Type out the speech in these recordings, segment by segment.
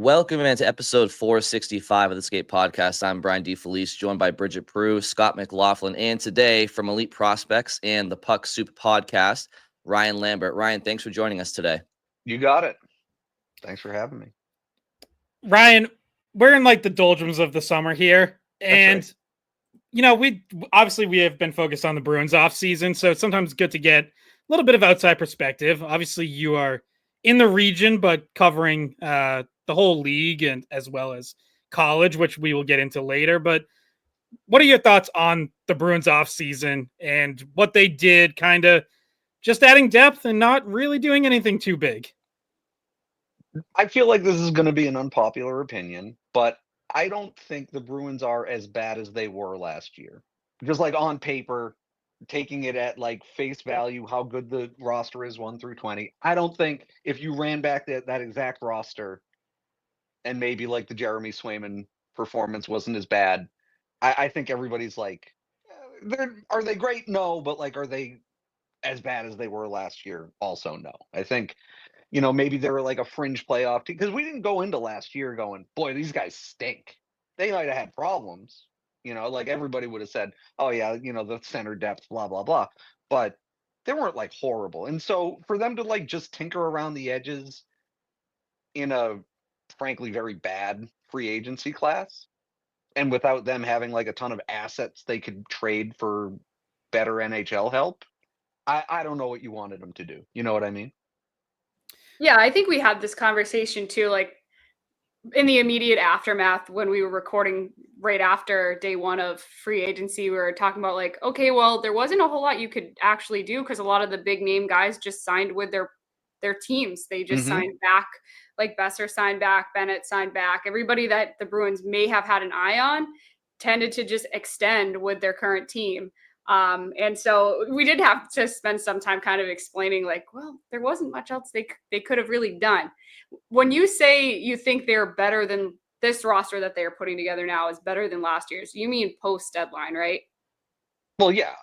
Welcome to episode 465 of the Skate Podcast. I'm Brian DeFelice, joined by Bridget Prue, Scott McLaughlin, and today from Elite Prospects and the Puck Soup Podcast, Ryan Lambert. Ryan, thanks for joining us today. You got it. Thanks for having me. Ryan, we're in like the doldrums of the summer here, and right. You know, we have been focused on the Bruins offseason, so it's sometimes good to get a little bit of outside perspective. Obviously, you are in the region, but covering the whole league and as well as college, which we will get into later. But what are your thoughts on the Bruins offseason and what they did, kind of just adding depth and not really doing anything too big? I feel like this is going to be an unpopular opinion, but I don't think the Bruins are as bad as they were last year. Just like on paper, taking it at like face value, how good the roster is 1 through 20. I don't think if you ran back that exact roster and maybe like the Jeremy Swayman performance wasn't as bad, I think everybody's like, are they great? No, but like, are they as bad as they were last year? Also, no. I think, maybe they were like a fringe playoff team because we didn't go into last year going, boy, these guys stink. They might have had problems, like everybody would have said, oh yeah, the center depth, blah, blah, blah. But they weren't like horrible. And so for them to like just tinker around the edges in a frankly very bad free agency class, and without them having like a ton of assets they could trade for better NHL help, I don't know what you wanted them to do. You know what I mean? Yeah, I think we had this conversation too, like in the immediate aftermath when we were recording right after day one of free agency. We were talking about like, okay, well, there wasn't a whole lot you could actually do because a lot of the big name guys just signed with their teams. They just signed back, like Besser signed back, Bennett signed back. Everybody that the Bruins may have had an eye on tended to just extend with their current team. And so we did have to spend some time kind of explaining like, well, there wasn't much else they could have really done. When you say you think they're better than this roster that they're putting together now is better than last year's, you mean post deadline, right? Well, yeah.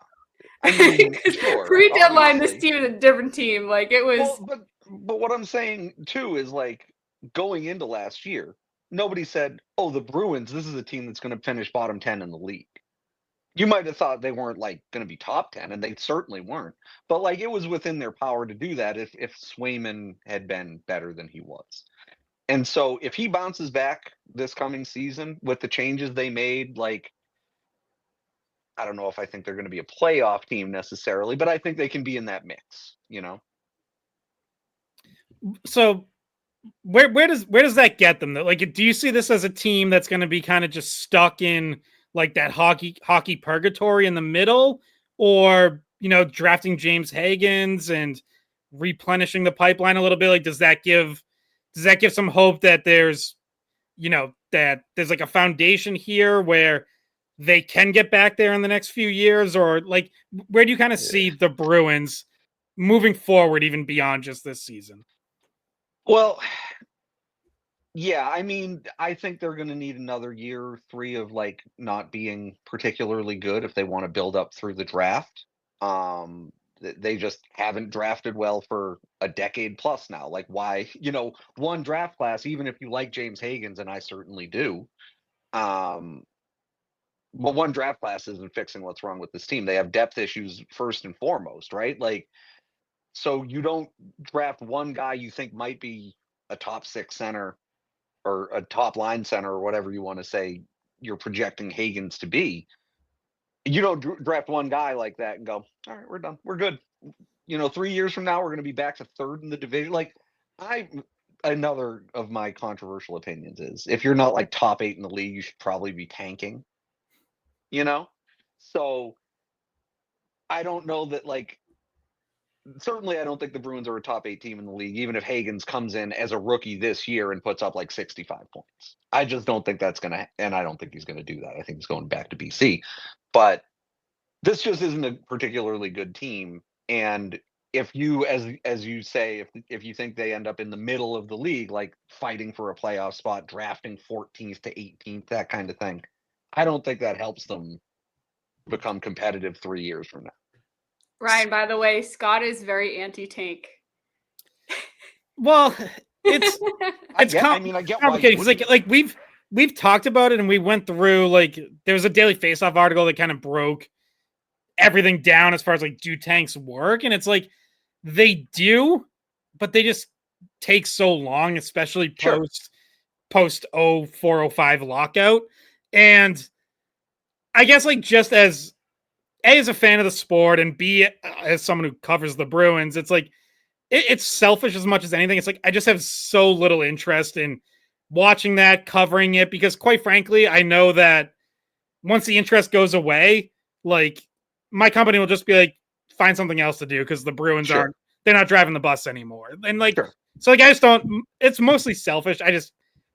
I mean, sure. Pre-deadline, this team is a different team. Like it was. Well, but what I'm saying too is like going into last year, nobody said, "Oh, the Bruins. This is a team that's going to finish bottom 10 in the league." You might have thought they weren't like going to be top 10, and they certainly weren't. But like it was within their power to do that if Swayman had been better than he was. And so if he bounces back this coming season with the changes they made, like I don't know if I think they're going to be a playoff team necessarily, but I think they can be in that mix, So where does that get them though? Like, do you see this as a team that's going to be kind of just stuck in like that hockey purgatory in the middle, or drafting James Hagens and replenishing the pipeline a little bit? Like, does that give some hope that there's like a foundation here where they can get back there in the next few years? Or like, where do you kind of see the Bruins moving forward even beyond just this season? Well, yeah, I mean, I think they're going to need another year, 3 of like not being particularly good if they want to build up through the draft. They just haven't drafted well for a decade plus now. Like why, one draft class, even if you like James Hagens, and I certainly do, but one draft class isn't fixing what's wrong with this team. They have depth issues first and foremost, right? Like, so you don't draft one guy you think might be a top 6 center or a top line center or whatever you want to say you're projecting Hagens to be. You don't draft one guy like that and go, all right, we're done. We're good. 3 years from now, we're going to be back to 3rd in the division. Like another of my controversial opinions is if you're not like top 8 in the league, you should probably be tanking, So I don't know that like, certainly I don't think the Bruins are a top 8 team in the league, even if Hagens comes in as a rookie this year and puts up like 65 points. I just don't think that's going to, and I don't think he's going to do that. I think he's going back to BC. But this just isn't a particularly good team. And if you, as you say, if you think they end up in the middle of the league, like fighting for a playoff spot, drafting 14th to 18th, that kind of thing, I don't think that helps them become competitive 3 years from now. Ryan, by the way, Scott is very anti-tank. Well, it's I it's get why you complicated because like we've talked about it and we went through like there was a Daily Faceoff article that kind of broke everything down as far as like do tanks work, and it's like they do, but they just take so long, especially Sure. post 0405 lockout. And I guess like just as A, as a fan of the sport, and B, as someone who covers the Bruins, it's like it's selfish as much as anything. It's like I just have so little interest in watching that, covering it, because quite frankly, I know that once the interest goes away, like my company will just be like, find something else to do because the Bruins Sure. they're not driving the bus anymore. And like, Sure. so like I just don't, it's mostly selfish. I just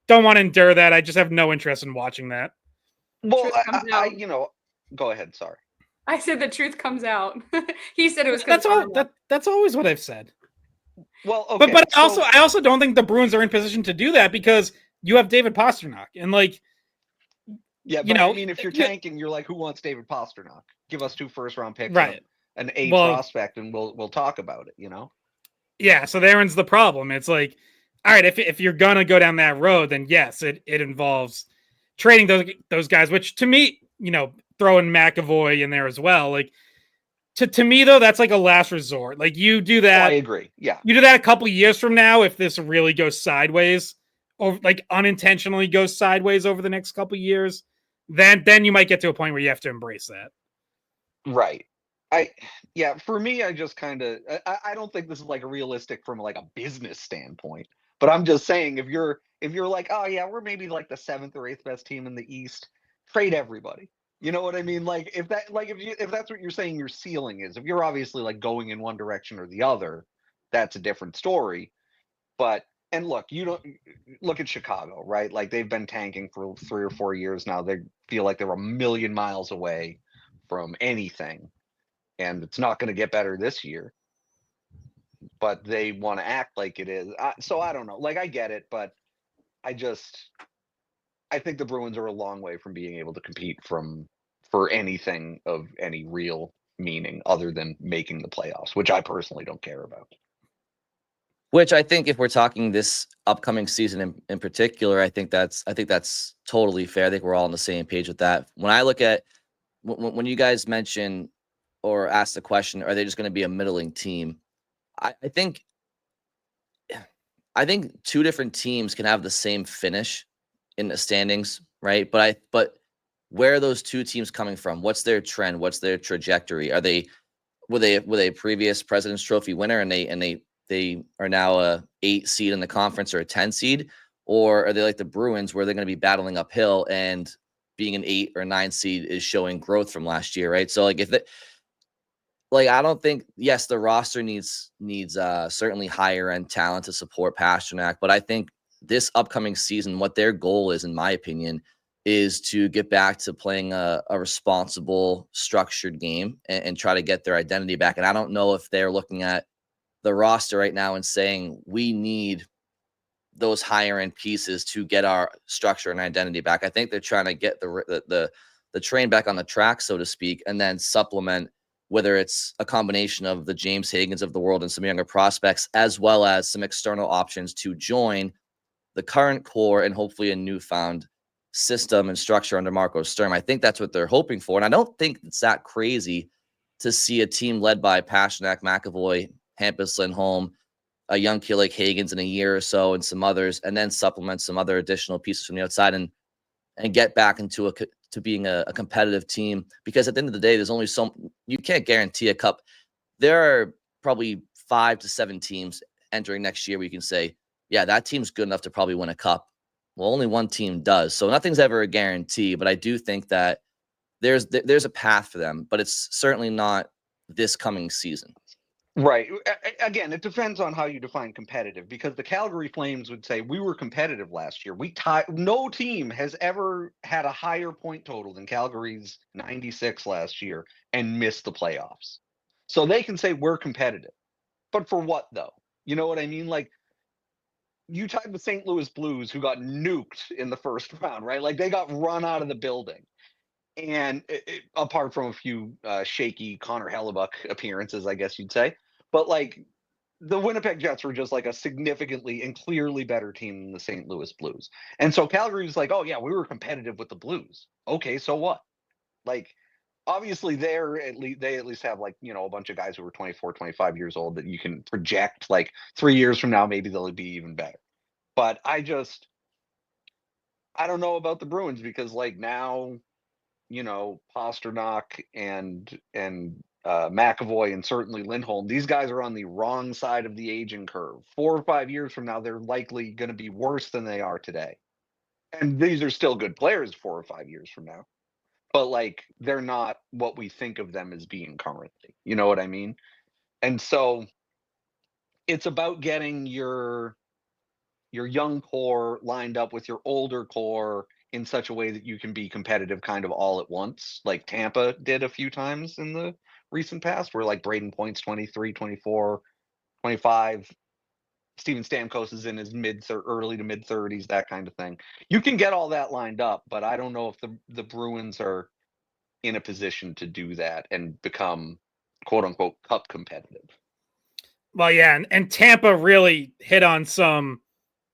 don't want to endure that. I just have no interest in watching that. Well, Truth comes I out. go ahead. Sorry. I said the truth comes out. He said it was That's all. That's always what I've said. Well, okay. But I also don't think the Bruins are in position to do that because you have David Pastrnak and like, yeah, but I mean, if you're tanking, you're like, who wants David Pastrnak? Give us 2 first-round picks, right? An A prospect, and we'll talk about it. Yeah. So therein the problem. It's like, all right, if you're gonna go down that road, then yes, it involves trading those guys. Which to me, throwing McAvoy in there as well, like. To me though, that's like a last resort. Like you do that. I agree. Yeah. You do that a couple years from now if this really goes sideways, or like unintentionally goes sideways over the next couple years, then you might get to a point where you have to embrace that. Right. For me, I just kind of I don't think this is like realistic from like a business standpoint. But I'm just saying if you're like, oh yeah, we're maybe like the 7th or 8th best team in the East, trade everybody. You know what I mean? Like if that's what you're saying your ceiling is, if you're obviously like going in one direction or the other, that's a different story. But and look, you don't look at Chicago, right? Like they've been tanking for 3 or 4 years now. They feel like they're a million miles away from anything, and it's not going to get better this year. But they want to act like it is. So I don't know. Like I get it, but I think the Bruins are a long way from being able to compete for anything of any real meaning other than making the playoffs, which I personally don't care about. Which I think if we're talking this upcoming season in particular, I think that's totally fair. I think we're all on the same page with that. When I look at when you guys mention or ask the question, are they just going to be a middling team? I think 2 different teams can have the same finish in the standings, right? But where are those 2 teams coming from? What's their trend? What's their trajectory? Were they a previous President's Trophy winner and they are now a 8 seed in the conference or a 10 seed? Or are they like the Bruins where they're going to be battling uphill and being an 8 or 9 seed is showing growth from last year, right? So like I don't think, yes, the roster needs certainly higher end talent to support Pastrnak, but I think this upcoming season, what their goal is, in my opinion, is to get back to playing a responsible, structured game and try to get their identity back. And I don't know if they're looking at the roster right now and saying we need those higher end pieces to get our structure and identity back. I think they're trying to get the train back on the track, so to speak, and then supplement, whether it's a combination of the James Hagens of the world and some younger prospects, as well as some external options to join the current core and hopefully a newfound system and structure under Marco Sturm. I think that's what they're hoping for. And I don't think it's that crazy to see a team led by Pastrnak, McAvoy, Hampus, Lindholm, a young kid like Hagens in a year or so, and some others, and then supplement some other additional pieces from the outside and get back into to being a competitive team. Because at the end of the day, there's only you can't guarantee a cup. There are probably 5 to 7 teams entering next year where you can say, yeah, that team's good enough to probably win a cup. Well, only one team does. So nothing's ever a guarantee, but I do think that there's a path for them, but it's certainly not this coming season. Right. Again, it depends on how you define competitive, because the Calgary Flames would say we were competitive last year. No team has ever had a higher point total than Calgary's 96 last year and missed the playoffs. So they can say we're competitive. But for what, though? You know what I mean? Like, you tied the St. Louis Blues, who got nuked in the first round, right? Like, they got run out of the building. And apart from a few shaky Connor Hellebuck appearances, I guess you'd say. But like the Winnipeg Jets were just like a significantly and clearly better team than the St. Louis Blues. And so Calgary was like, oh yeah, we were competitive with the Blues. Okay, so what? Like, obviously they at least have like, a bunch of guys who were 24, 25 years old that you can project like 3 years from now, maybe they'll be even better. But I don't know about the Bruins because like now, Pasternak and McAvoy and certainly Lindholm, these guys are on the wrong side of the aging curve. 4 or 5 years from now, they're likely going to be worse than they are today. And these are still good players 4 or 5 years from now. But like, they're not what we think of them as being currently. You know what I mean? And so it's about getting your young core lined up with your older core in such a way that you can be competitive kind of all at once, like Tampa did a few times in the recent past, where like Braden Point's 23, 24, 25. Steven Stamkos is in his early to mid 30s, that kind of thing. You can get all that lined up, but I don't know if the Bruins are in a position to do that and become quote unquote cup competitive. Well, yeah, and Tampa really hit on some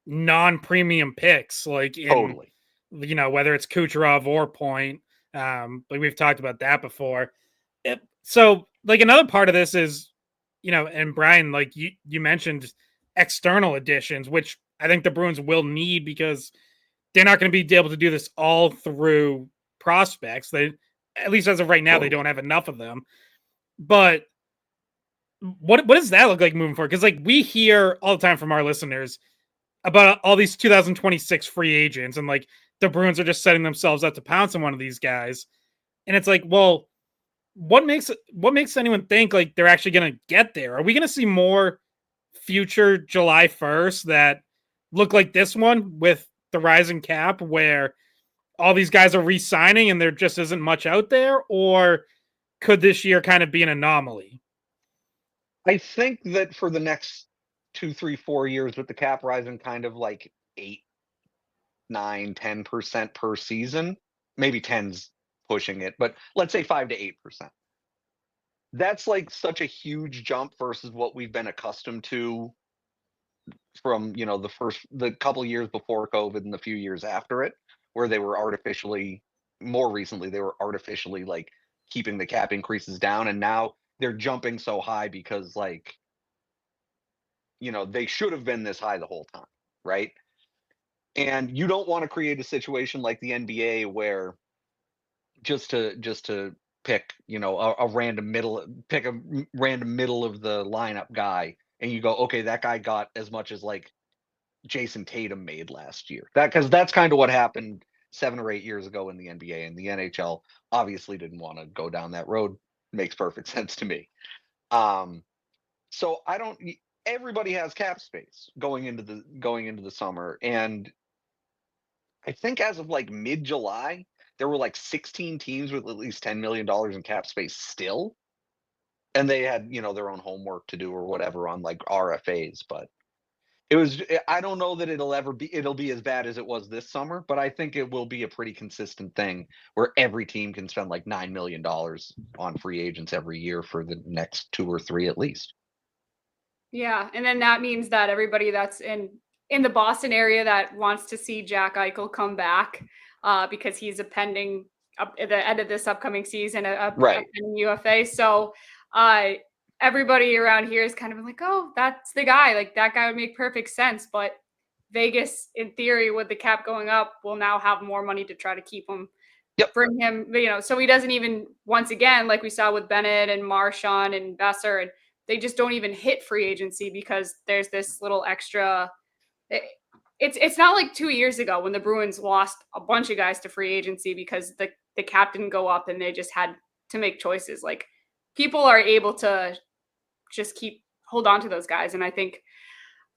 non-premium picks, like in Totally. Whether it's Kucherov or Point. Like we've talked about that before. So like another part of this is, and Brian, like you mentioned external additions, which I think the Bruins will need because they're not going to be able to do this all through prospects. They, at least as of right now, they don't have enough of them. But what does that look like moving forward? Because like we hear all the time from our listeners about all these 2026 free agents, and like the Bruins are just setting themselves up to pounce on one of these guys. And it's like, well, what makes anyone think like they're actually going to get there? Are we going to see more future July 1st that look like this one with the rising cap where all these guys are re-signing and there just isn't much out there? Or could this year kind of be an anomaly? I think that for the next 2, 3, 4 years with the cap rising kind of like 8, 9, 10% per season, maybe 10's pushing it, but let's say 5 to 8%. That's like such a huge jump versus what we've been accustomed to from, the couple years before COVID and the few years after it, where they were more recently, they were artificially like keeping the cap increases down. And now they're jumping so high because like, they should have been this high the whole time, right? And you don't want to create a situation like the NBA where just to pick, a random middle of the lineup guy, and you go, okay, that guy got as much as like Jason Tatum made last year. Because that's kind of what happened 7 or 8 years ago in the NBA, and the NHL obviously didn't want to go down that road. Makes perfect sense to me. So everybody has cap space going into the summer, and I think as of like mid-July, there were like 16 teams with at least $10 million in cap space still, and they had their own homework to do or whatever on like RFAs. But I don't know that it'll be as bad as it was this summer, but I think it will be a pretty consistent thing where every team can spend like $9 million on free agents every year for the next 2 or 3 at least. Yeah, and then that means that everybody that's in the Boston area that wants to see Jack Eichel come back because he's pending at the end of this upcoming season, a pending UFA. So everybody around here is kind of like, oh, that's the guy. Like that guy would make perfect sense. But Vegas, in theory, with the cap going up, will now have more money to try to keep him. Yep. Bring him, so he doesn't even, once again, like we saw with Bennett and Marchand and Besser, and they just don't even hit free agency because there's this little extra. It's not like 2 years ago when the Bruins lost a bunch of guys to free agency because the cap didn't go up and they just had to make choices. Like people are able to just hold on to those guys. And I think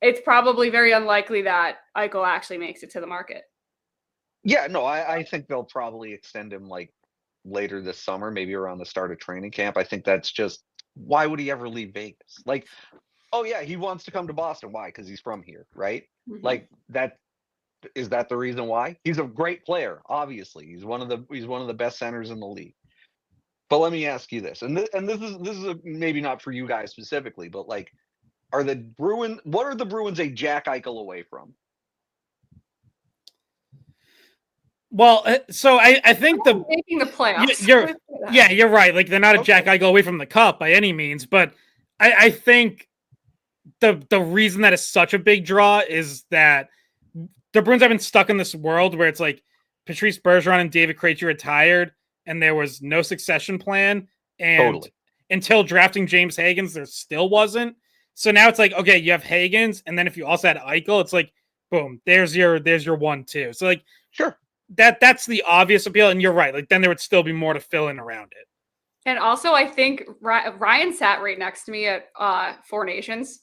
it's probably very unlikely that Eichel actually makes it to the market. Yeah, no, I think they'll probably extend him like later this summer, maybe around the start of training camp. I think that's just, why would he ever leave Vegas? Like, oh yeah, he wants to come to Boston. Why? Because he's from here, right? Mm-hmm. Like is that the reason why? He's a great player, obviously. He's one of the best centers in the league. But let me ask you this, and this is maybe not for you guys specifically, but like, What are the Bruins a Jack Eichel away from? Well, so I think making the playoffs. You're right. Like they're not a Jack Eichel away from the cup by any means, but I think the reason that is such a big draw is that the Bruins have been stuck in this world where it's like Patrice Bergeron and David Krejci retired, and there was no succession plan, and until drafting James Hagens, there still wasn't. So now it's like, okay, you have Hagens, and then if you also had Eichel, it's like, boom, there's your 1-2. So like, sure. That's the obvious appeal, and you're right. Like then there would still be more to fill in around it. And also, I think Ryan sat right next to me at Four Nations.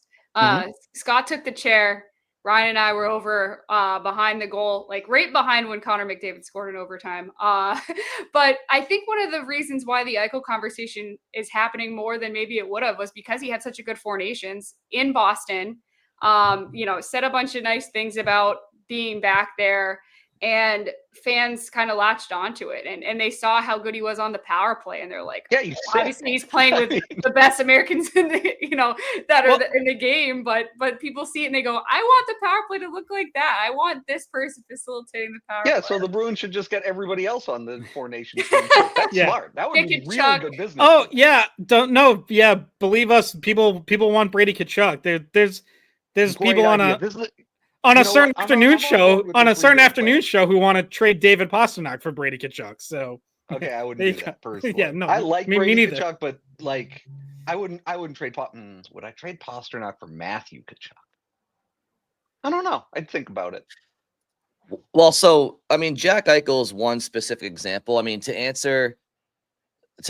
Scott took the chair. Ryan and I were over behind the goal, like right behind when Connor McDavid scored in overtime. But I think one of the reasons why the Eichel conversation is happening more than maybe it would have was because he had such a good Four Nations in Boston. Said a bunch of nice things about being back there. And fans kind of latched onto it, and they saw how good he was on the power play, and they're like, "Yeah, obviously he's playing with the best Americans in the, that are in the game." But people see it and they go, "I want the power play to look like that. I want this person facilitating the power." Yeah, play. So the Bruins should just get everybody else on the Four Nations team. That's smart. That would be really good business. Oh yeah, don't know. Yeah, believe us, people want Brady Tkachuk. There's people on a certain afternoon show who want to trade David Pastrnak for Brady Tkachuk. So okay, I wouldn't do that personally. Yeah, no, I like Brady Tkachuk, but like I wouldn't trade. Would I trade Pastrnak for Matthew Tkachuk? I don't know. I'd think about it. Well, so I mean, Jack Eichel is one specific example. I mean, to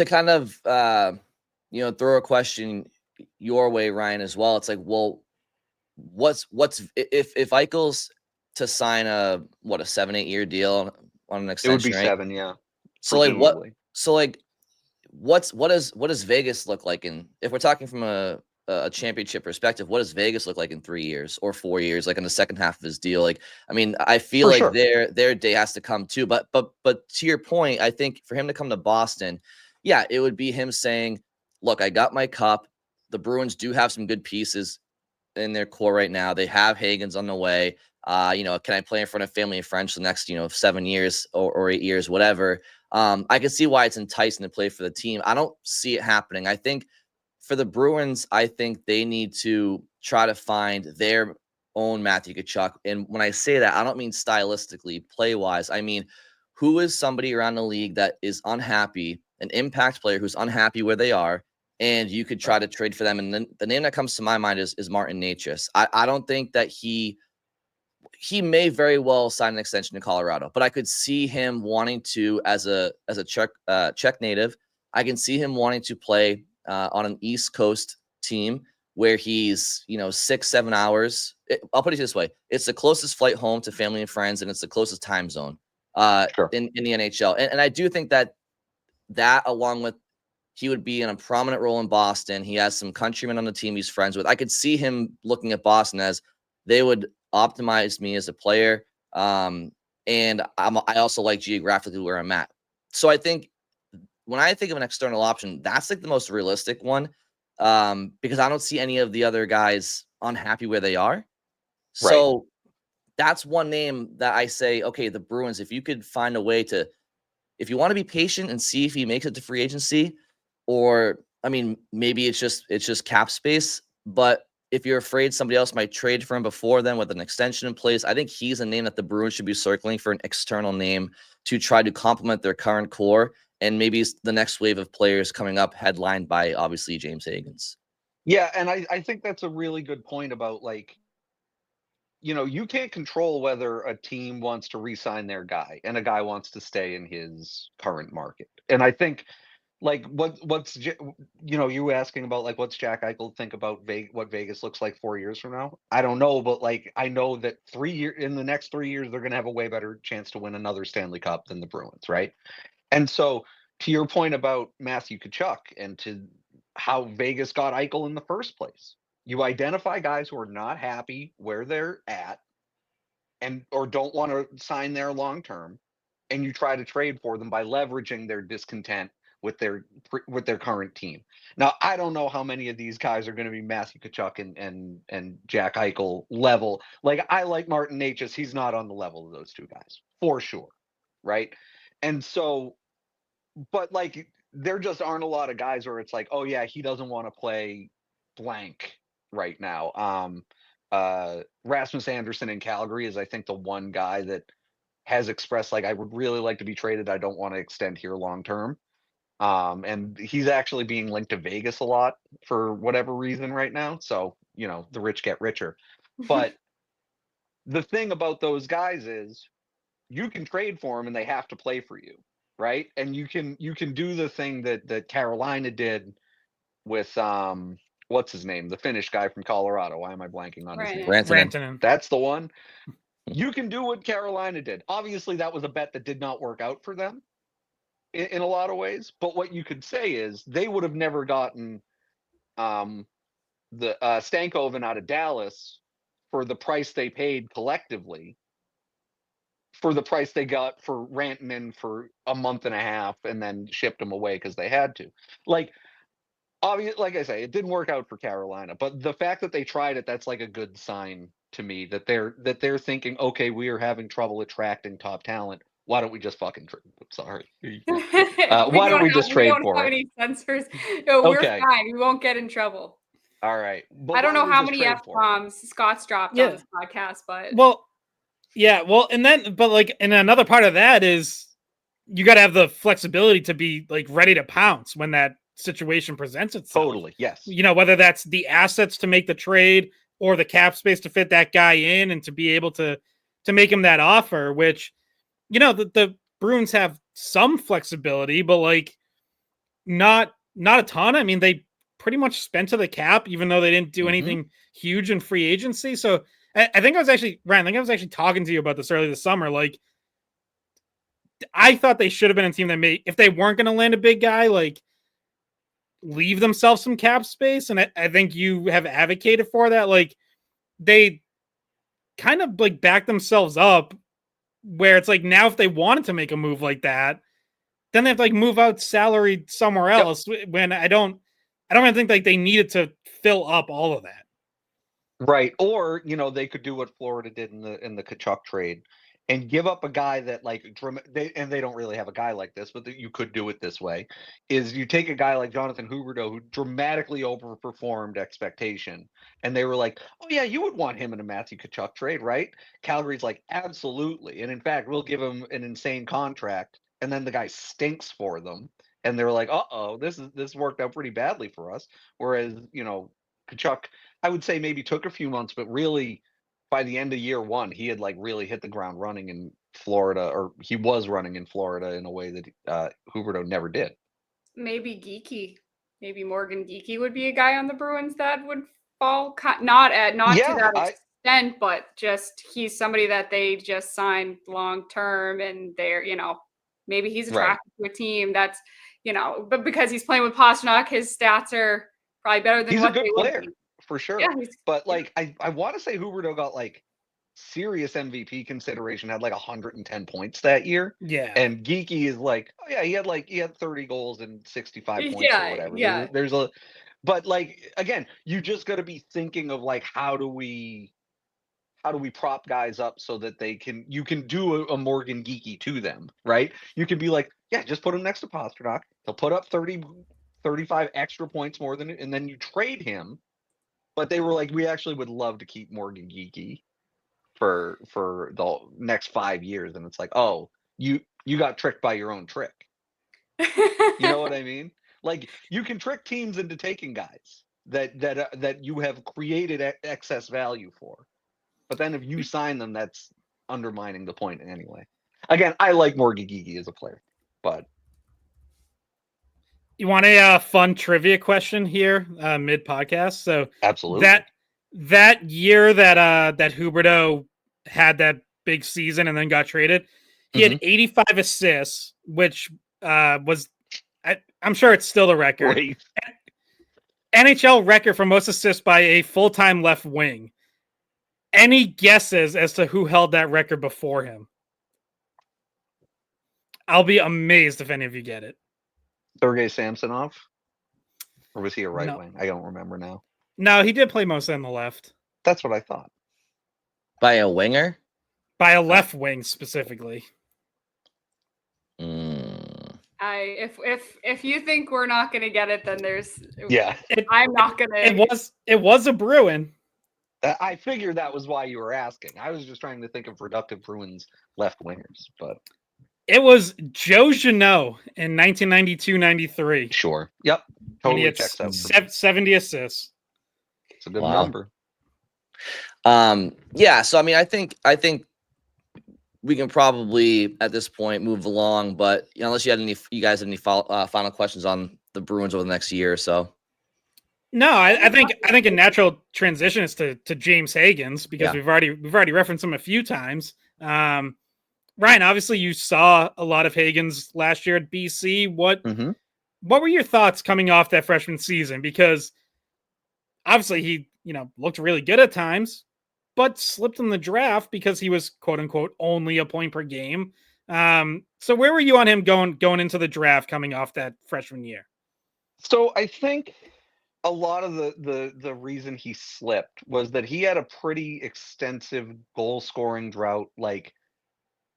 kind of throw a question your way, Ryan, as well. It's like, well, what's if Eichel's to sign a 7-8 year deal on an extension? It would be right? 7, yeah. So presumably. What does Vegas look like if we're talking from a championship perspective? What does Vegas look like in 3 years or 4 years, like in the second half of his deal? Like, I mean, I feel their day has to come too. But to your point, I think for him to come to Boston, yeah, it would be him saying, "Look, I got my cup. The Bruins do have some good pieces in their core right now. They have Hagens on the way. Can I play in front of family and friends for the next 7 years or 8 years, whatever?" I can see why it's enticing to play for the team. I don't see it happening. I think for the Bruins, I think they need to try to find their own Matthew Tkachuk. And when I say that, I don't mean stylistically, play-wise. I mean, who is somebody around the league that is unhappy, an impact player who's unhappy where they are, and you could try to trade for them. And then the name that comes to my mind is Martin Necas. I don't think that he may very well sign an extension in Colorado, but I could see him wanting to, as a Czech native, I can see him wanting to play on an East Coast team where he's 6-7 hours. I'll put it this way: it's the closest flight home to family and friends, and it's the closest time zone in the NHL. And I do think that along with he would be in a prominent role in Boston. He has some countrymen on the team he's friends with. I could see him looking at Boston as they would optimize me as a player. And I also like geographically where I'm at. So I think when I think of an external option, that's like the most realistic one because I don't see any of the other guys unhappy where they are. So that's one name that I say, okay, the Bruins, if you could find a way if you want to be patient and see if he makes it to free agency, or, I mean, maybe it's just cap space, but if you're afraid somebody else might trade for him before then with an extension in place, I think he's a name that the Bruins should be circling for an external name to try to complement their current core and maybe the next wave of players coming up headlined by obviously James Hagens. Yeah, and I think that's a really good point about you can't control whether a team wants to re-sign their guy and a guy wants to stay in his current market. And I think you asking about what's Jack Eichel think about what Vegas looks like 4 years from now? I don't know, but I know that in the next 3 years they're going to have a way better chance to win another Stanley Cup than the Bruins, right? And so to your point about Matthew Tkachuk and to how Vegas got Eichel in the first place, you identify guys who are not happy where they're at or don't want to sign there long term, and you try to trade for them by leveraging their discontent with their current team. Now, I don't know how many of these guys are going to be Matthew Tkachuk and Jack Eichel level. Like, I like Martin Necas. He's not on the level of those two guys for sure, right? And so, but like, there just aren't a lot of guys where it's like, oh yeah, he doesn't want to play blank right now. Rasmus Anderson in Calgary is, I think, the one guy that has expressed like, I would really like to be traded. I don't want to extend here long term. And he's actually being linked to Vegas a lot for whatever reason right now. So, the rich get richer. But the thing about those guys is you can trade for them and they have to play for you, right? And you can do the thing that Carolina did with what's his name? The Finnish guy from Colorado. Why am I blanking on his name? Rantanen. That's the one. You can do what Carolina did. Obviously, that was a bet that did not work out for them in a lot of ways. But what you could say is they would have never gotten the Stankoven out of Dallas for the price they paid collectively, for the price they got for Rantanen for a month and a half and then shipped him away because they had to. Like, obviously, like I say, it didn't work out for Carolina, but the fact that they tried it, that's like a good sign to me that they're thinking, okay, we are having trouble attracting top talent. Why don't we just fucking trade? Sorry. Why don't we just trade for it? We don't have any censors. No, we're Okay. fine. We won't get in trouble. All right. But I don't why know we how just many trade for it? F-bombs Scott's dropped on this podcast, but Well, yeah, and then, but like, and another part of that is you got to have the flexibility to be like ready to pounce when that situation presents itself. Totally. Yes. Whether that's the assets to make the trade or the cap space to fit that guy in and to be able to make him that offer, which, the Bruins have some flexibility, but like not a ton. I mean, they pretty much spent to the cap, even though they didn't do anything huge in free agency. So I think I was actually, Ryan, talking to you about this earlier this summer. Like, I thought they should have been a team that if they weren't going to land a big guy, like, leave themselves some cap space. And I think you have advocated for that. Like, they kind of like back themselves up where it's like, now if they wanted to make a move like that, then they have to like move out salary somewhere else. When I don't even think like they needed to fill up all of that. Right. Or, they could do what Florida did in the Tkachuk trade and give up a guy that like they don't really have a guy like this, but you could do it this way, is you take a guy like Jonathan Huberdeau who dramatically overperformed expectation. And they were like, oh yeah, you would want him in a Matthew Tkachuk trade, right? Calgary's like, absolutely. And in fact, we'll give him an insane contract. And then the guy stinks for them. And they were like, uh-oh, this worked out pretty badly for us. Whereas, Tkachuk, I would say maybe took a few months, but really by the end of year one, he had like really hit the ground running in Florida, or he was running in Florida in a way that Huberdeau never did. maybe Geeky, maybe Morgan Geeky would be a guy on the Bruins that would fall not to that extent, but just he's somebody that they just signed long term, and they're maybe he's attracted to a team that's but because he's playing with Pastrnak, his stats are probably better than he's what a good they player would be. for sure. Yeah, but like I want to say Huberdeau got like serious MVP consideration, had like 110 points that year. Yeah. And Geeky is like, oh yeah, he had 30 goals and 65 points or whatever. Yeah. But like, again, you just got to be thinking of like, how do we prop guys up so that you can do a Morgan Geeky to them, right? You can be like, yeah, just put him next to Pastrnak. He'll put up 30, 35 extra points more than it, and then you trade him. But they were like, we actually would love to keep Morgan Geeky for the next 5 years. And it's like, oh, you got tricked by your own trick. You know what I mean? Like, you can trick teams into taking guys that you have created excess value for. But then if you sign them, that's undermining the point anyway. Again, I like Morgan Geeky as a player, but you want a fun trivia question here, mid podcast? So absolutely, that year that Huberdeau had that big season and then got traded, he had 85 assists, which was, I'm sure it's still the record. Great. NHL record for most assists by a full-time left wing. Any guesses as to who held that record before him? I'll be amazed if any of you get it. Sergei Samsonov? Or was he a right No. wing? I don't remember now. No, he did play most on the left. That's what I thought. By a winger? By a left wing specifically. If you think we're not going to get it, then there's I'm not going to. It was a Bruin. I figured that was why you were asking. I was just trying to think of productive Bruins left wingers, but it was Joe Jeannot in 1992-93. Sure. Yep. Totally checks out. 70 assists. It's a good number. Yeah. So I mean, I think we can probably at this point move along, but unless you guys had any final questions on the Bruins over the next year or so. No, I think a natural transition is to James Hagens because we've already referenced him a few times. Ryan, obviously you saw a lot of Hagens last year at BC. What were your thoughts coming off that freshman season? Because obviously he, looked really good at times, but slipped in the draft because he was quote unquote only a point per game. So where were you on him going into the draft coming off that freshman year? So I think a lot of the reason he slipped was that he had a pretty extensive goal scoring drought, like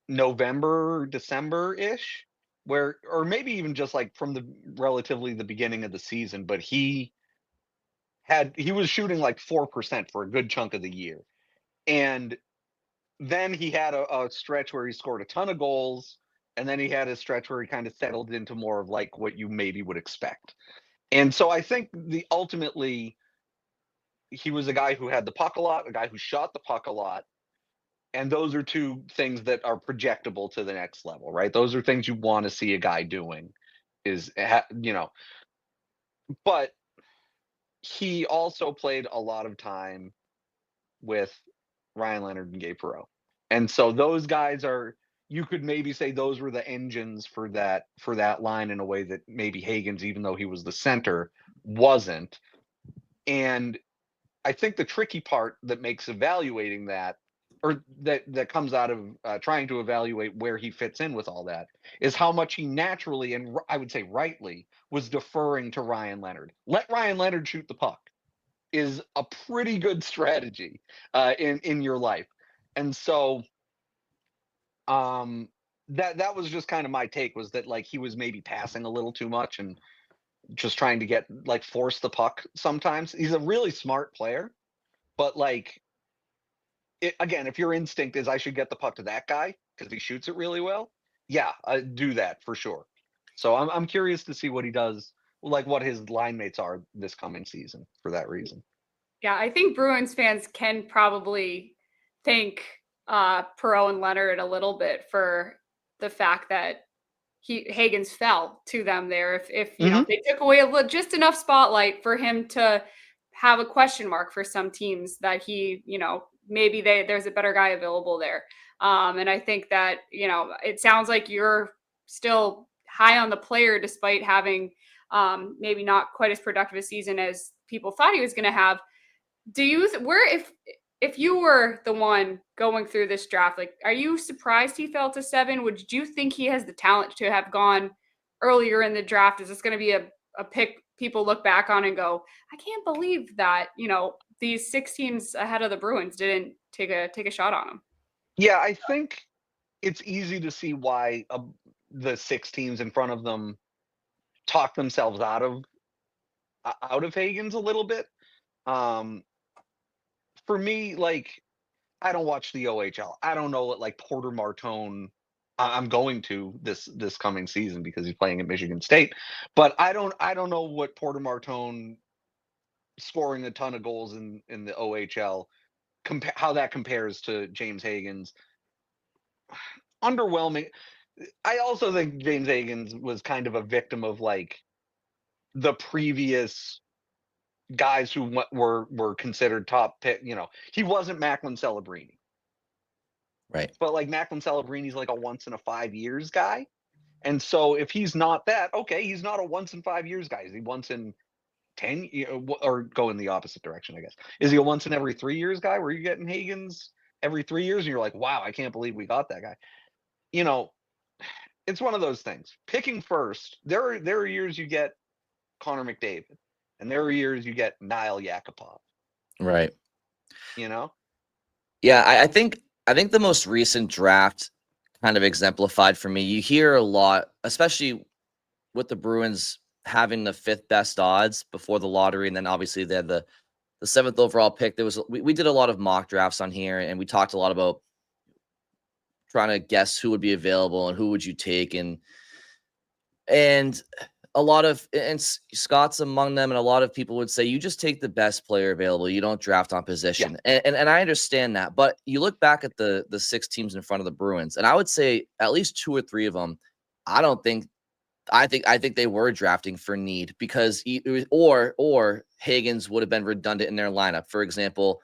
November, December-ish, or maybe even just like from the beginning of the season, but he was shooting like 4% for a good chunk of the year. And then he had a stretch where he scored a ton of goals, and then he had a stretch where he kind of settled into more of like what you maybe would expect. And so I think ultimately he was a guy who had the puck a lot, a guy who shot the puck a lot. And those are two things that are projectable to the next level, right? Those are things you want to see a guy doing but he also played a lot of time with Ryan Leonard and Gabe Perreault. And so those guys you could maybe say those were the engines for that line in a way that maybe Hagens, even though he was the center, wasn't. And I think the tricky part that makes evaluating that, or that comes out of trying to evaluate where he fits in with all that, is how much he naturally, and I would say rightly, was deferring to Ryan Leonard. Let Ryan Leonard shoot the puck is a pretty good strategy in your life. And so that was just kind of my take, was that like he was maybe passing a little too much and just trying to get like force the puck sometimes. He's a really smart player, but like again, if your instinct is I should get the puck to that guy because he shoots it really well, I do that for sure. So I'm curious to see what he does, like what his line mates are this coming season for that reason. Yeah, I think Bruins fans can probably thank Perreault and Leonard a little bit for the fact that Hagens fell to them there. If you know, they took away just enough spotlight for him to have a question mark for some teams that he, maybe there's a better guy available there. And I think that, it sounds like you're still high on the player despite having maybe not quite as productive a season as people thought he was going to have. Do you if you were the one going through this draft, like, are you surprised he fell to 7? Would you think he has the talent to have gone earlier in the draft? Is this going to be a pick people look back on and go, I can't believe that, these 6 teams ahead of the Bruins didn't take a shot on him? Yeah, I think it's easy to see why the 6 teams in front of them talk themselves out of Hagens a little bit. For me, like, I don't watch the OHL. I don't know what like Porter Martone. I'm going to this coming season because he's playing at Michigan State, but I don't know what Porter Martone scoring a ton of goals in the OHL how that compares to James Hagens. Underwhelming. I also think James Hagens was kind of a victim of like the previous guys who were considered top pick. He wasn't Macklin Celebrini. Right. But like Macklin Celebrini's like a once in a 5 years guy. And so if he's not that, okay, he's not a once in 5 years guy. Is he once in 10, or go in the opposite direction, I guess. Is he a once in every 3 years guy where you're getting Hagens every 3 years and you're like, wow, I can't believe we got that guy? it's one of those things. Picking first, there are years you get Connor McDavid, and there are years you get Niall Yakupov. Right. You know? Yeah, I think the most recent draft kind of exemplified for me. You hear a lot, especially with the Bruins having the 5th best odds before the lottery, and then obviously they had the 7th overall pick. There was we did a lot of mock drafts on here, and we talked a lot about trying to guess who would be available and who would you take, and a lot of Scott's among them, and a lot of people would say you just take the best player available. You don't draft on position, and I understand that. But you look back at the 6 teams in front of the Bruins, and I would say at least 2 or 3 of them, I think they were drafting for need because or Hagens would have been redundant in their lineup. For example,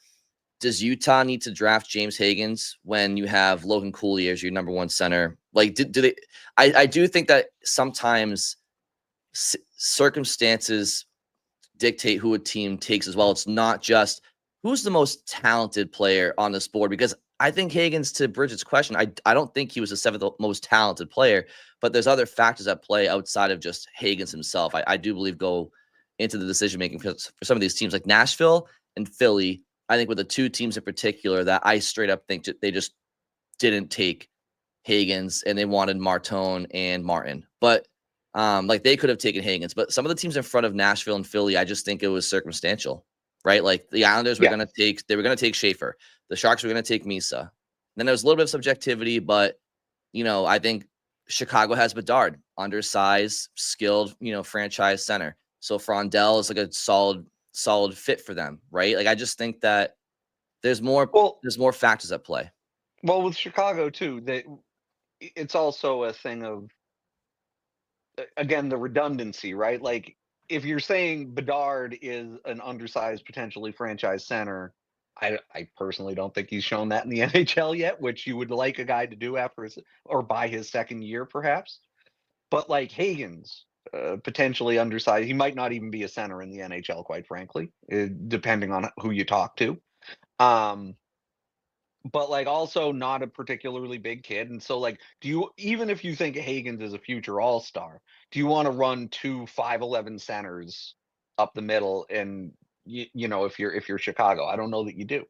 does Utah need to draft James Hagens when you have Logan Cooley as your number 1 center? Like, do they? I do think that sometimes circumstances dictate who a team takes as well. It's not just who's the most talented player on this board, because I think Hagens, to Bridget's question, I don't think he was the 7th most talented player, but there's other factors at play outside of just Hagens himself. I do believe go into the decision making for some of these teams like Nashville and Philly. I think with the 2 teams in particular that I straight up think they just didn't take Hagens, and they wanted Martone and Martin. But like they could have taken Hagens, but some of the teams in front of Nashville and Philly, I just think it was circumstantial, right? Like the Islanders were going to take Schaefer. The Sharks were going to take Misa. Then there was a little bit of subjectivity, but I think Chicago has Bedard, undersized, skilled, franchise center. So Frondell is like a solid fit for them, right? Like I just think that there's more factors at play. Well, with Chicago too, it's also a thing of, again, the redundancy, right? Like if you're saying Bedard is an undersized, potentially franchise center, I personally don't think he's shown that in the NHL yet, which you would like a guy to do by his 2nd year, perhaps. But like Hagens, potentially undersized, he might not even be a center in the NHL, quite frankly, depending on who you talk to. But like also not a particularly big kid. And so like, even if you think Hagens is a future all-star, do you want to run 2 5'11" centers up the middle? And if you're Chicago, I don't know that you do.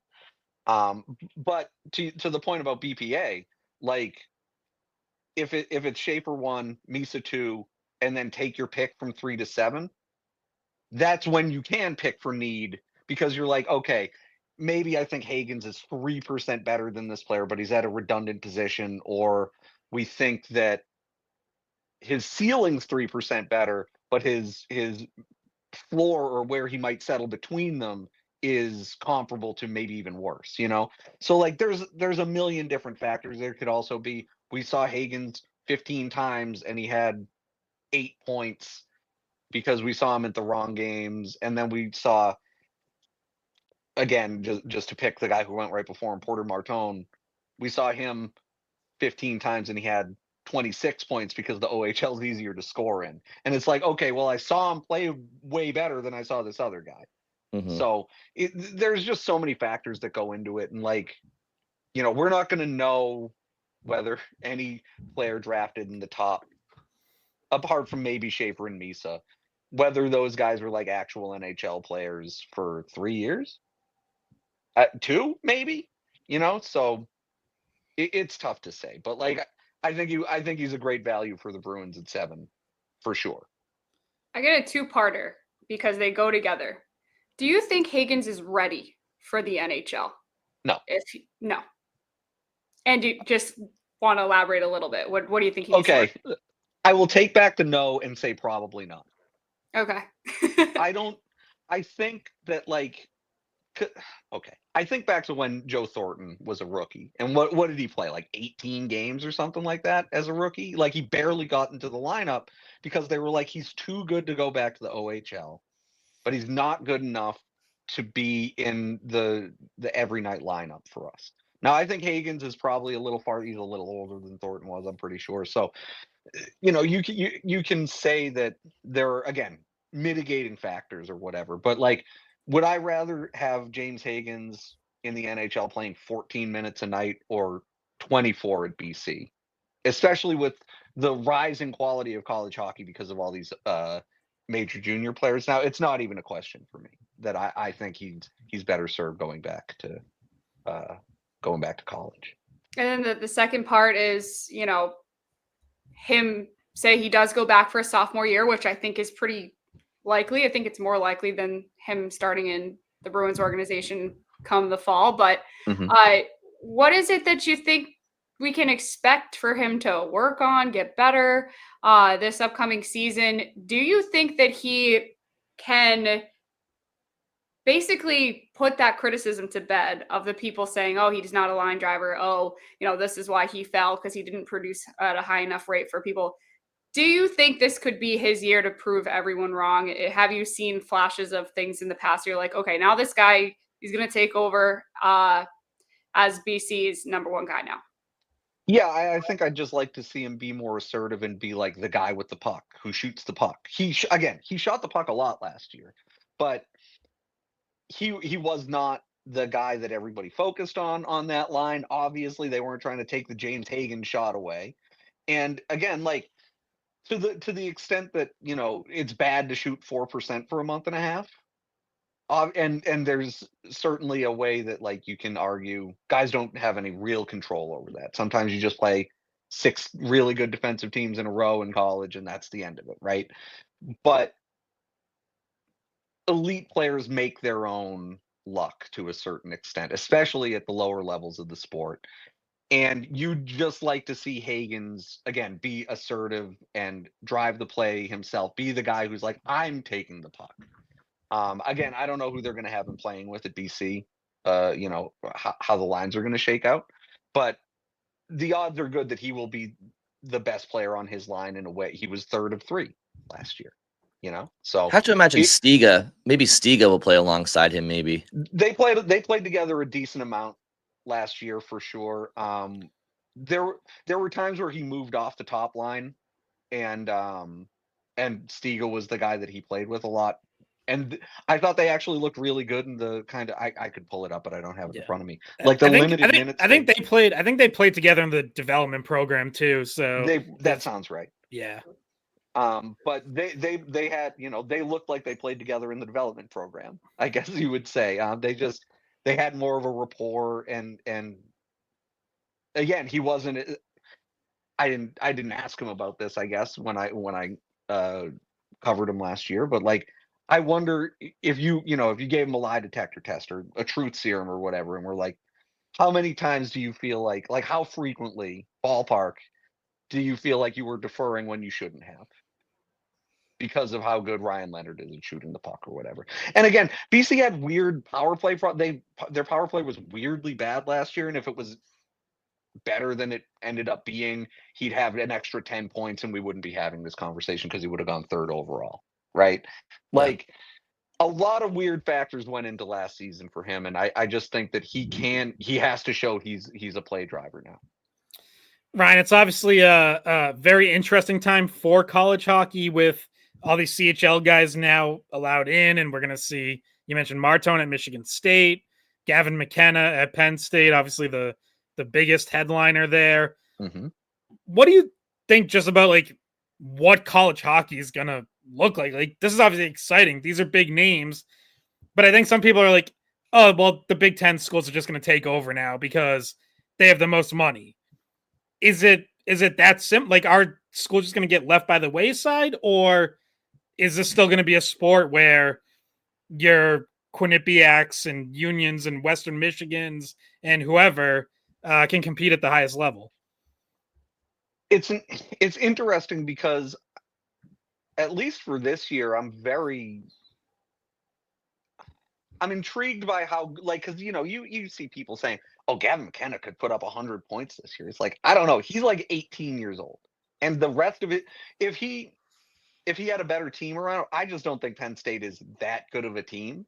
But to the point about BPA, like if it's Schaefer 1, Misa 2, and then take your pick from 3 to 7, that's when you can pick for need, because you're like, okay, maybe I think Hagens is 3% better than this player, but he's at a redundant position, or we think that his ceiling's 3% better, but his floor, or where he might settle between them, is comparable to maybe even worse, So like there's a million different factors. There could also be, we saw Hagens 15 times and he had 8 points because we saw him at the wrong games, and then we saw, again, just to pick the guy who went right before him, Porter Martone, we saw him 15 times and he had 26 points because the OHL is easier to score in. And it's like, okay, well, I saw him play way better than I saw this other guy. Mm-hmm. So there's just so many factors that go into it. And like, we're not going to know whether any player drafted in the top, apart from maybe Schaefer and Misa, whether those guys were like actual NHL players for 3 years. 2 maybe, so it's tough to say, but like I think he's a great value for the Bruins at 7 for sure. I get a 2-parter because they go together. Do you think Hagens is ready for the NHL? No. No. And you just want to elaborate a little bit. What do you think he needs? Okay. I will take back the no and say probably not. Okay. I think that like, okay. I think back to when Joe Thornton was a rookie, and what did he play? Like 18 games or something like that as a rookie? Like he barely got into the lineup because they were like, he's too good to go back to the OHL, but he's not good enough to be in the every night lineup for us. Now I think Hagens is probably he's a little older than Thornton was, I'm pretty sure. So, you can say that there are, again, mitigating factors or whatever, but like, would I rather have James Hagens in the NHL playing 14 minutes a night or 24 at BC, especially with the rising quality of college hockey because of all these major junior players. Now, it's not even a question for me that I think he's better served going back to college. And then the second part is, him say he does go back for a sophomore year, which I think is pretty likely. I think it's more likely than him starting in the Bruins organization come the fall. But what is it that you think we can expect for him to work on, get better this upcoming season? Do you think that he can basically put that criticism to bed of the people saying, oh, he's not a line driver. Oh, this is why he fell, because he didn't produce at a high enough rate for people. Do you think this could be his year to prove everyone wrong? Have you seen flashes of things in the past? You're like, okay, now this guy, he's going to take over as BC's number one guy now. Yeah, I think I'd just like to see him be more assertive and be like the guy with the puck who shoots the puck. He shot the puck a lot last year, but he was not the guy that everybody focused on that line. Obviously, they weren't trying to take the James Hagens shot away. And again, like to the extent that, it's bad to shoot 4% for a month and a half. And there's certainly a way that, like, you can argue guys don't have any real control over that. Sometimes you just play 6 really good defensive teams in a row in college, and that's the end of it, right? But elite players make their own luck to a certain extent, especially at the lower levels of the sport. And you'd just like to see Hagens, again, be assertive and drive the play himself, be the guy who's like, I'm taking the puck. Again, I don't know who they're going to have him playing with at BC, how the lines are going to shake out. But the odds are good that he will be the best player on his line in a way. He was 3rd of 3 last year. So I have to imagine maybe Stiga will play alongside him. Maybe they played together a decent amount last year for sure. There were times where he moved off the top line, and Stiga was the guy that he played with a lot. And I thought they actually looked really good in the kind of I could pull it up, but I don't have it in front of me. Like limited minutes. I think they played together in the development program too. So that sounds right. Yeah. But they had, they looked like they played together in the development program, I guess you would say. They had more of a rapport, and again, he wasn't. I didn't ask him about this, I guess, when I covered him last year, but like, I wonder if you gave him a lie detector test or a truth serum or whatever, and we're like, how many times do you feel like how frequently, ballpark, do you feel like you were deferring when you shouldn't have? Because of how good Ryan Leonard is at shooting the puck or whatever. And again, BC had weird power play. Their power play was weirdly bad last year, and if it was better than it ended up being, he'd have an extra 10 points, and we wouldn't be having this conversation because he would have gone 3rd overall, right? Like, a lot of weird factors went into last season for him, and I just think that he has to show he's a play driver now. Ryan, it's obviously a very interesting time for college hockey with all these CHL guys now allowed in, and we're going to see, you mentioned Martone at Michigan State, Gavin McKenna at Penn State, obviously the biggest headliner there. Mm-hmm. What do you think just about like what college hockey is going to look like? Like, this is obviously exciting. These are big names, but I think some people are like, oh, well, the Big Ten schools are just going to take over now because they have the most money. Is it that simple? Like, are schools just going to get left by the wayside, or is this still going to be a sport where your Quinnipiacs and Unions and Western Michigans and whoever can compete at the highest level? It's interesting because, at least for this year, I'm intrigued by how, like, because you see people saying, oh, Gavin McKenna could put up 100 points this year. It's like, I don't know. He's like 18 years old, and the rest of it, if he had a better team around, I just don't think Penn State is that good of a team,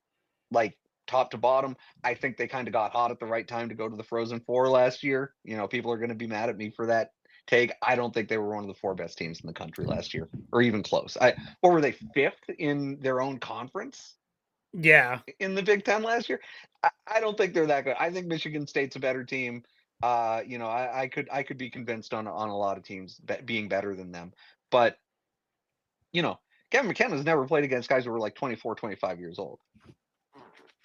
like top to bottom. I think they kind of got hot at the right time to go to the Frozen Four last year. People are going to be mad at me for that take. I don't think they were one of the 4 best teams in the country last year, or even close. Or were they 5th in their own conference? Yeah. In the Big Ten last year? I don't think they're that good. I think Michigan State's a better team. I could be convinced on a lot of teams being better than them, but Kevin McKenna's never played against guys who were like 24, 25 years old.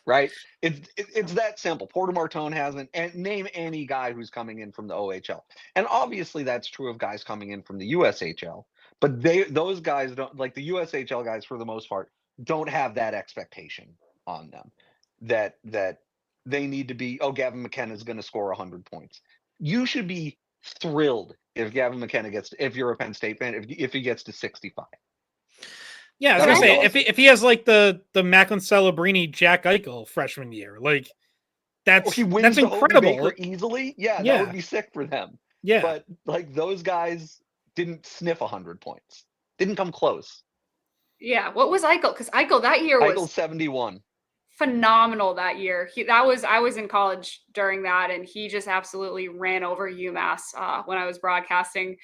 Right? It's that simple. Porter Martone hasn't, and name any guy who's coming in from the OHL. And obviously that's true of guys coming in from the USHL, but those guys don't, like the USHL guys for the most part, don't have that expectation on them that they need to be, Gavin McKenna is going to score 100 points. You should be thrilled if Gavin McKenna if you're a Penn State fan, if he gets to 65. Yeah, I was gonna say if he has like the Macklin Celebrini Jack Eichel freshman year, like that's incredible easily. Yeah, that would be sick for them. Yeah, but like those guys didn't sniff 100 points, didn't come close. Yeah, what was Eichel? Because Eichel that year was 71. Phenomenal that year. I was in college during that, and he just absolutely ran over UMass when I was broadcasting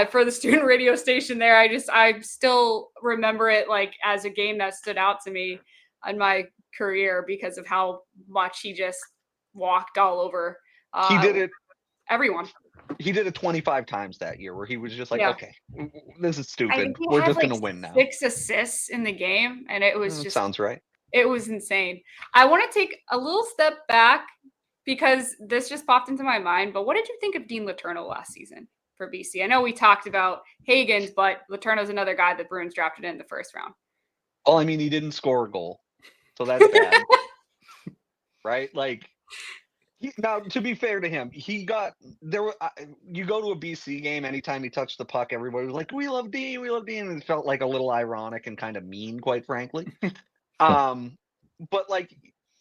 for the student radio station there. I still remember it like as a game that stood out to me in my career because of how much he just walked all over. He did it. Everyone. He did it 25 times that year, where he was just like, okay, this is stupid. We're just going to win now. 6 assists in the game, and it was just sounds right. It was insane. I want to take a little step back because this just popped into my mind. But what did you think of Dean Letourneau last season for BC? I know we talked about Hagens, but Letourneau's another guy that Bruins drafted in the first round. Well, I mean, he didn't score a goal, so that's bad. Right? Like, now, to be fair to him, you go to a BC game, anytime he touched the puck, everybody was like, we love Dean, and it felt like a little ironic and kind of mean, quite frankly. But like,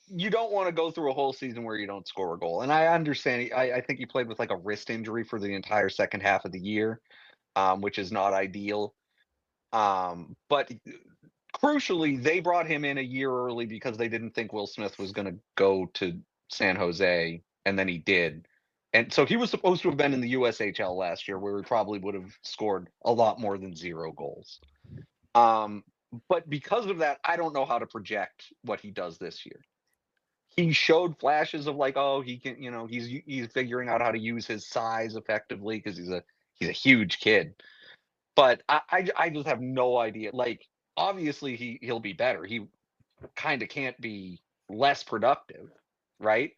you don't want to go through a whole season where you don't score a goal. And I understand, I think he played with like a wrist injury for the entire second half of the year, which is not ideal. But crucially, they brought him in a year early because they didn't think Will Smith was going to go to San Jose, and then he did. And so he was supposed to have been in the USHL last year, where he probably would have scored a lot more than 0 goals. But because of that, I don't know how to project what he does this year. He showed flashes of like, he can, he's figuring out how to use his size effectively because he's a huge kid. But I just have no idea. Like, obviously he'll be better. He kind of can't be less productive, right?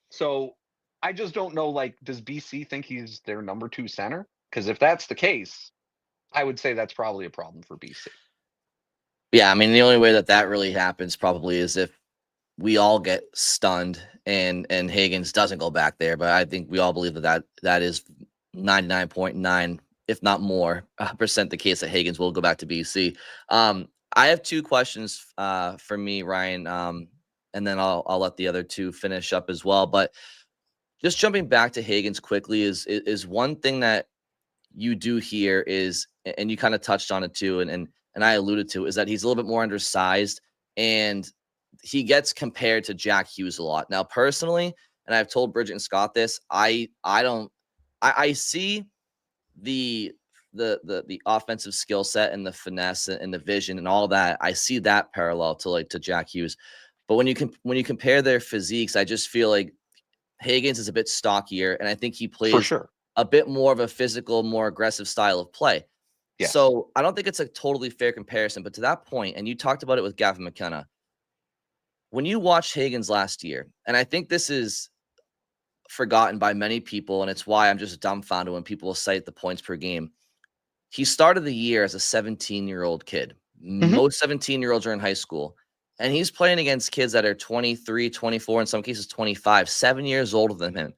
So I just don't know. Like, does BC think he's their number 2 center? Because if that's the case, I would say that's probably a problem for BC. Yeah, I mean, the only way that really happens probably is if we all get stunned and Hagens doesn't go back there. But I think we all believe that is 99.9, if not more, percent the case that Hagens will go back to BC. I have 2 questions for me, Ryan, and then I'll let the other 2 finish up as well. But just jumping back to Hagens quickly is one thing that you do here is, and you kind of touched on it too, and I alluded to, is that he's a little bit more undersized and he gets compared to Jack Hughes a lot. Now, personally, and I've told Bridget and Scott this, I see the offensive skill set and the finesse and the vision and all that. I see that parallel to Jack Hughes. But when you compare their physiques, I just feel like Hagens is a bit stockier, and I think he plays for sure a bit more of a physical, more aggressive style of play. Yes. So I don't think it's a totally fair comparison. But to that point, and you talked about it with Gavin McKenna, when you watched Hagens last year, and I think this is forgotten by many people, and it's why I'm just dumbfounded when people cite the points per game. He started the year as a 17-year-old kid. Mm-hmm. Most 17-year-olds are in high school. And he's playing against kids that are 23, 24, in some cases 25, 7 years older than him.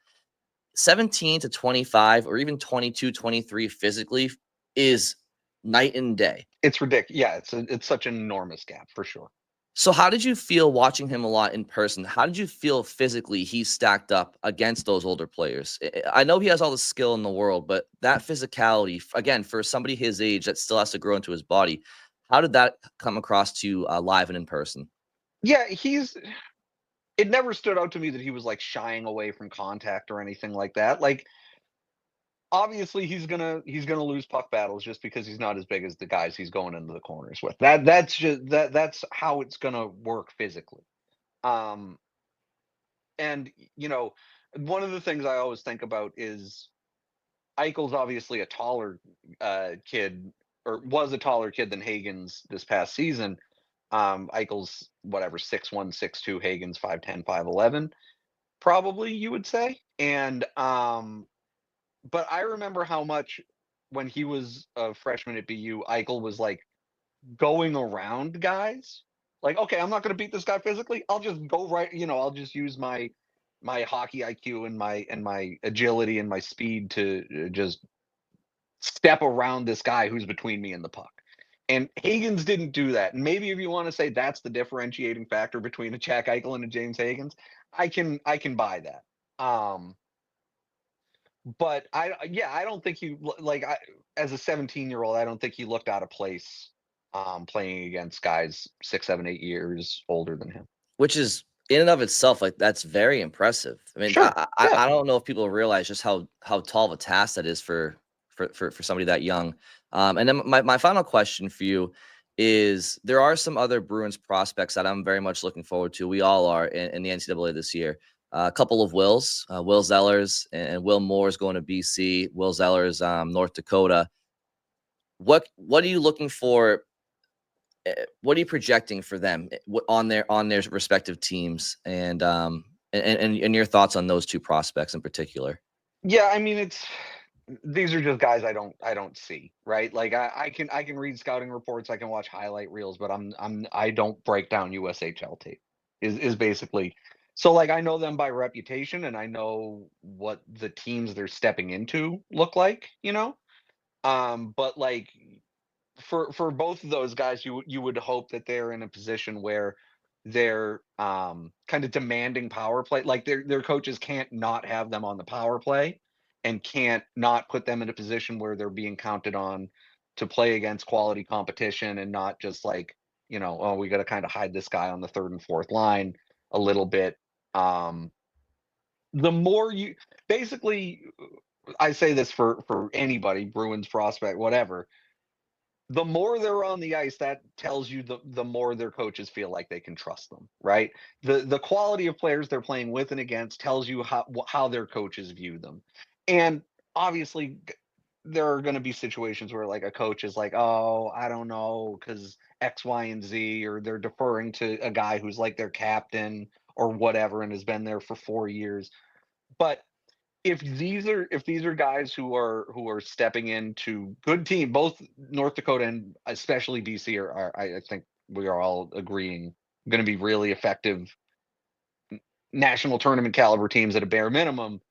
17 to 25 or even 22, 23 physically is night and day. It's ridiculous. Yeah, it's such an enormous gap for sure. So how did you feel watching him a lot in person? How did you feel physically he stacked up against those older players? I know he has all the skill in the world, but that physicality, again, for somebody his age that still has to grow into his body, how did that come across to you live and in person? Yeah, it never stood out to me that he was like shying away from contact or anything like that. Like, obviously he's gonna lose puck battles just because he's not as big as the guys he's going into the corners with. That's how it's gonna work physically. And, one of the things I always think about is Eichel's obviously a taller kid, or was a taller kid than Hagens this past season. Eichel's whatever 6'1", 6'2", Hagens 5'10", 5'11", probably you would say. And but I remember how much when he was a freshman at BU, Eichel was like going around guys. Like, okay, I'm not going to beat this guy physically. I'll just go right. I'll just use my hockey IQ and my agility and my speed to just step around this guy who's between me and the puck. And Hagens didn't do that. And maybe if you want to say that's the differentiating factor between a Jack Eichel and a James Hagens, I can buy that. But I don't think he as a 17-year-old, I don't think he looked out of place playing against guys 6, 7, 8 years older than him. Which is in and of itself, like, that's very impressive. I mean, Sure. I don't know if people realize just how tall of a task that is for somebody that young. And then my final question for you is, there are some other Bruins prospects that I'm very much looking forward to. We all are in the NCAA this year. A couple of Wills, Will Zellers and Will Moore's going to BC. Will Zellers, North Dakota. What are you looking for? What are you projecting for them on their respective teams, and your thoughts on those two prospects in particular? Yeah, I mean, these are just guys I don't see, right? Like I can read scouting reports, I can watch highlight reels, but I don't break down USHL tape. Is basically. So like I know them by reputation and I know what the teams they're stepping into look like, but like for both of those guys, you would hope that they're in a position where they're kind of demanding power play. Like their coaches can't not have them on the power play and can't not put them in a position where they're being counted on to play against quality competition, and not just like, oh, we got to kind of hide this guy on the third and fourth line a little bit. The more you basically, I say this for anybody, Bruins prospect, whatever, the more they're on the ice, that tells you the more their coaches feel like they can trust them, right? The quality of players they're playing with and against tells you how their coaches view them. And obviously there are going to be situations where like a coach is like, oh, I don't know, because X, Y, and Z, or they're deferring to a guy who's like their captain or whatever and has been there for 4 years. But if these are guys who are stepping into good team, both North Dakota and especially BC are I think we are all agreeing going to be really effective national tournament caliber teams at a bare minimum.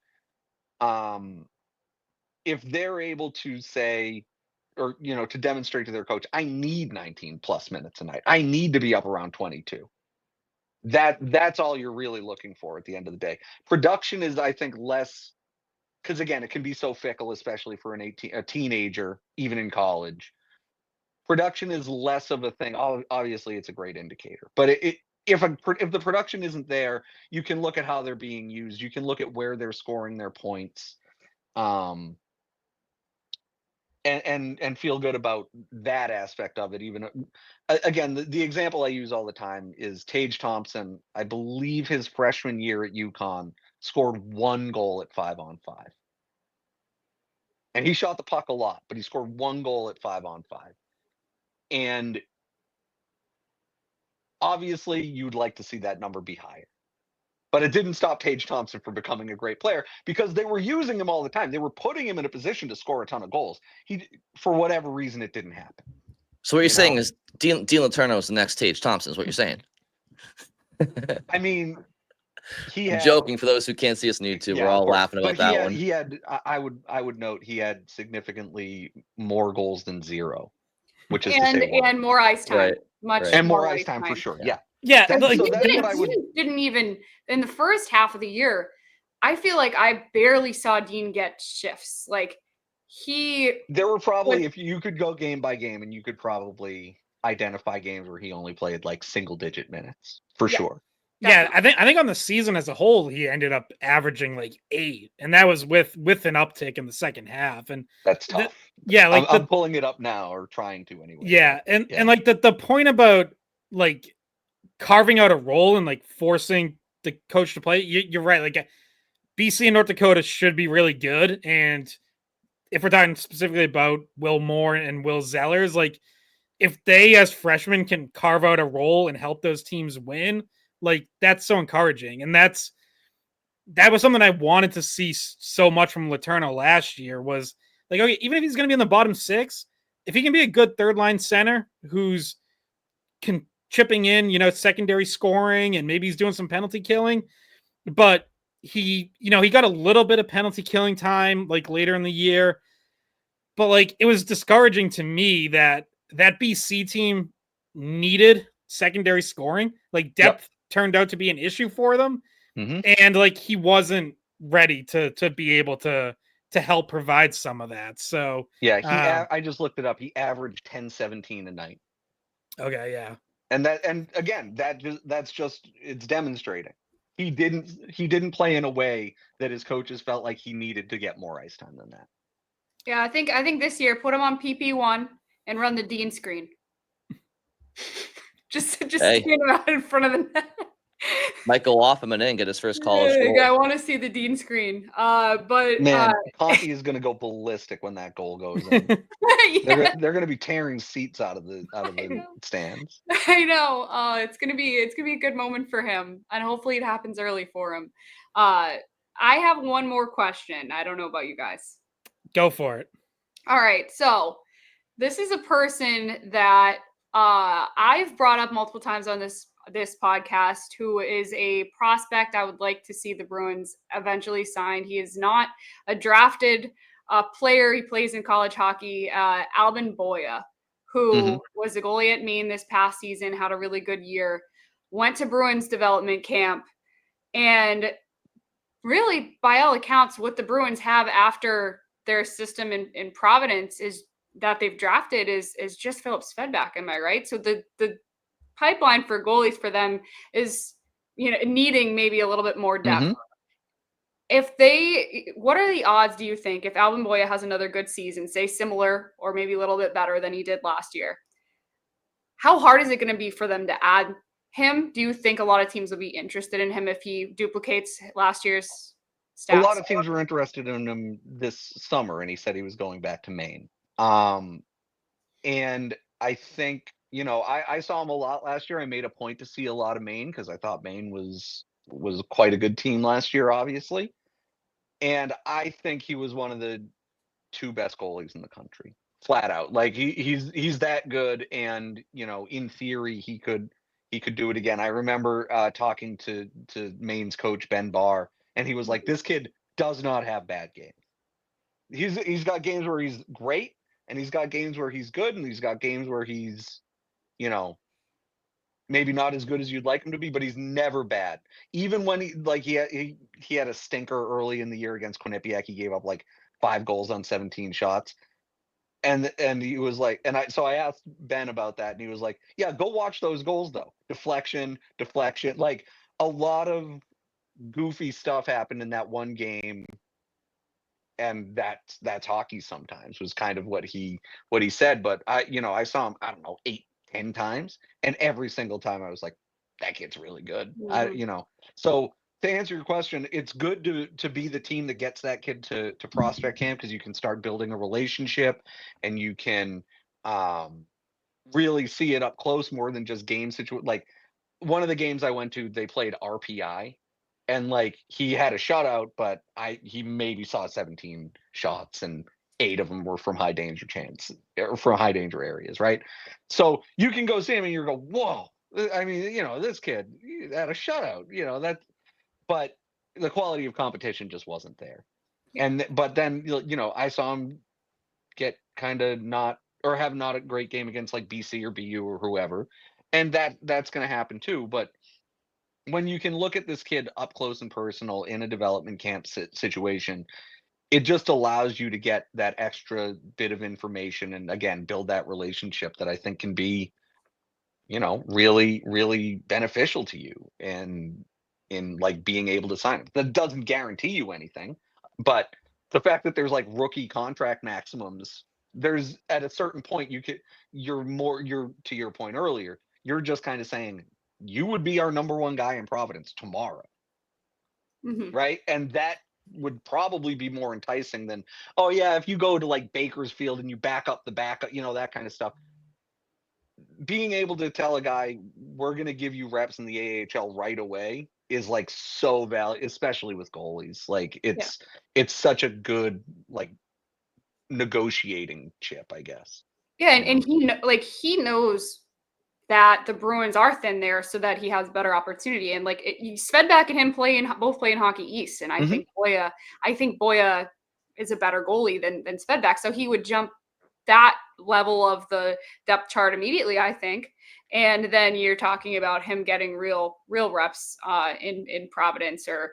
If they're able to say, or to demonstrate to their coach, I need 19 plus minutes a night, I need to be up around 22. That's all you're really looking for at the end of the day. Production is, I think, less, because again, it can be so fickle, especially for a teenager, even in college. Production is less of a thing. Obviously, it's a great indicator, but if the production isn't there, you can look at how they're being used. You can look at where they're scoring their points, and feel good about that aspect of it. Even again, the example I use all the time is Tage Thompson. I believe his freshman year at UConn scored 1 goal at 5-on-5. And he shot the puck a lot, but he scored 1 goal at 5-on-5. And obviously you'd like to see that number be higher. But it didn't stop Tage Thompson from becoming a great player, because they were using him all the time. They were putting him in a position to score a ton of goals. For whatever reason, it didn't happen. So what you're saying is Dean Letourneau is the next Tage Thompson, is what you're saying? I mean, I'm joking for those who can't see us on YouTube. We're all laughing about that one. He had, I would note, he had significantly more goals than 0, which is to say and more ice time. Right. Much and more ice time for sure. Yeah. Yeah, Didn't even in the first half of the year. I feel like I barely saw Dean get shifts. Like there were probably, if you could go game by game, and you could probably identify games where he only played like single-digit minutes for sure. Yeah, I think on the season as a whole, he ended up averaging like 8, and that was with an uptick in the second half. And that's tough. I'm pulling it up now, or trying to anyway. Yeah, and like the point about like carving out a role and like forcing the coach to play. You're right. Like BC and North Dakota should be really good. And if we're talking specifically about Will Moore and Will Zellers, like if they as freshmen can carve out a role and help those teams win, like that's so encouraging. And that was something I wanted to see so much from Letourneau last year was like, okay, even if he's going to be in the bottom six, if he can be a good third line center who's chipping in, secondary scoring, and maybe he's doing some penalty killing, but he got a little bit of penalty killing time like later in the year, but like it was discouraging to me that BC team needed secondary scoring. Like depth turned out to be an issue for them. Mm-hmm. And like he wasn't ready to be able to help provide some of that. So yeah, I just looked it up. He averaged 10-17 a night. Okay, yeah. And again, that's just it's demonstrating. He didn't play in a way that his coaches felt like he needed to get more ice time than that. Yeah, I think this year put him on PP1 and run the Dean screen. just stand him out in front of the net. Might go off him and then get his first college goal. I want to see the Dean screen. But man, Conti is going to go ballistic when that goal goes in. Yeah. They're going to be tearing seats out of the stands. I know. It's gonna be a good moment for him, and hopefully it happens early for him. I have one more question. I don't know about you guys. Go for it. All right. So this is a person that I've brought up multiple times on this podcast, who is a prospect I would like to see the Bruins eventually sign. He is not a drafted player. He plays in college hockey. Albin Boija, who was a goalie at Maine this past season, had a really good year, went to Bruins development camp, and really, by all accounts, what the Bruins have after their system in Providence is that they've drafted is just Philip Svedback. Am I right? So the pipeline for goalies for them is, needing maybe a little bit more depth. What are the odds, do you think, if Albin Boija has another good season, say similar or maybe a little bit better than he did last year? How hard is it going to be for them to add him? Do you think a lot of teams will be interested in him if he duplicates last year's stats? A lot of teams were interested in him this summer, and he said he was going back to Maine. And I think, I saw him a lot last year. I made a point to see a lot of Maine because I thought Maine was quite a good team last year, obviously. And I think he was one of the two best goalies in the country, flat out. Like he's that good, and in theory he could do it again. I remember talking to Maine's coach Ben Barr, and he was like, "This kid does not have bad games. He's got games where he's great, and he's got games where he's good, and he's got games where he's, maybe not as good as you'd like him to be, but he's never bad. Even when he had a stinker early in the year against Quinnipiac. He gave up like 5 goals on 17 shots. And he was like, so I asked Ben about that, and he was like, yeah, go watch those goals though. Deflection, like a lot of goofy stuff happened in that one game. And that's hockey sometimes, was kind of what he said. But I saw him, I don't know, 8-10 times, and every single time I was like, that kid's really good. So to answer your question, it's good to be the team that gets that kid to prospect camp, because you can start building a relationship, and you can really see it up close more than just game situation. Like one of the games I went to, they played RPI, and like he had a shutout, but he maybe saw 17 shots, and 8 of them were from high danger areas, right? So you can go see him and you go, whoa, I mean, this kid had a shutout, but the quality of competition just wasn't there. But then I saw him get kind of have not a great game against like BC or BU or whoever, and that's going to happen too. But when you can look at this kid up close and personal in a development camp situation, it just allows you to get that extra bit of information, and again, build that relationship that I think can be, really, really beneficial to you, and in like being able to sign it. That doesn't guarantee you anything, but the fact that there's like rookie contract maximums, there's at a certain point you're to your point earlier, you're just kind of saying, you would be our number one guy in Providence tomorrow. right? And that would probably be more enticing than, oh yeah, if you go to like Bakersfield and you back up the backup, that kind of stuff. Being able to tell a guy, we're going to give you reps in the AHL right away is like so valuable, especially with goalies. Like it's such a good like negotiating chip, I guess. Yeah, and he knows that the Bruins are thin there, so that he has better opportunity. And like Svedback and him both play in Hockey East, and I think Boija is a better goalie than Svedback, so he would jump that level of the depth chart immediately, I think. And then you're talking about him getting real reps in Providence or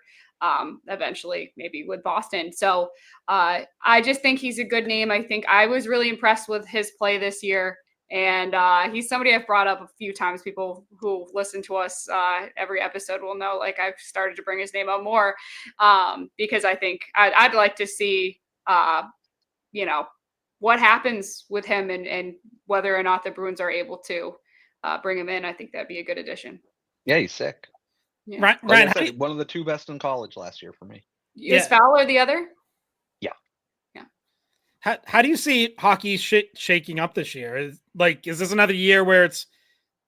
eventually maybe with Boston. So I just think he's a good name. I think I was really impressed with his play this year. And he's somebody I've brought up a few times. People who listen to us every episode will know, like, I've started to bring his name up more because I think I'd like to see, what happens with him and whether or not the Bruins are able to bring him in. I think that'd be a good addition. Yeah, he's sick. Yeah. Ryan, one of the two best in college last year for me. Is Fowler the other? Yeah. How do you see hockey shaking up this year? Is this another year where it's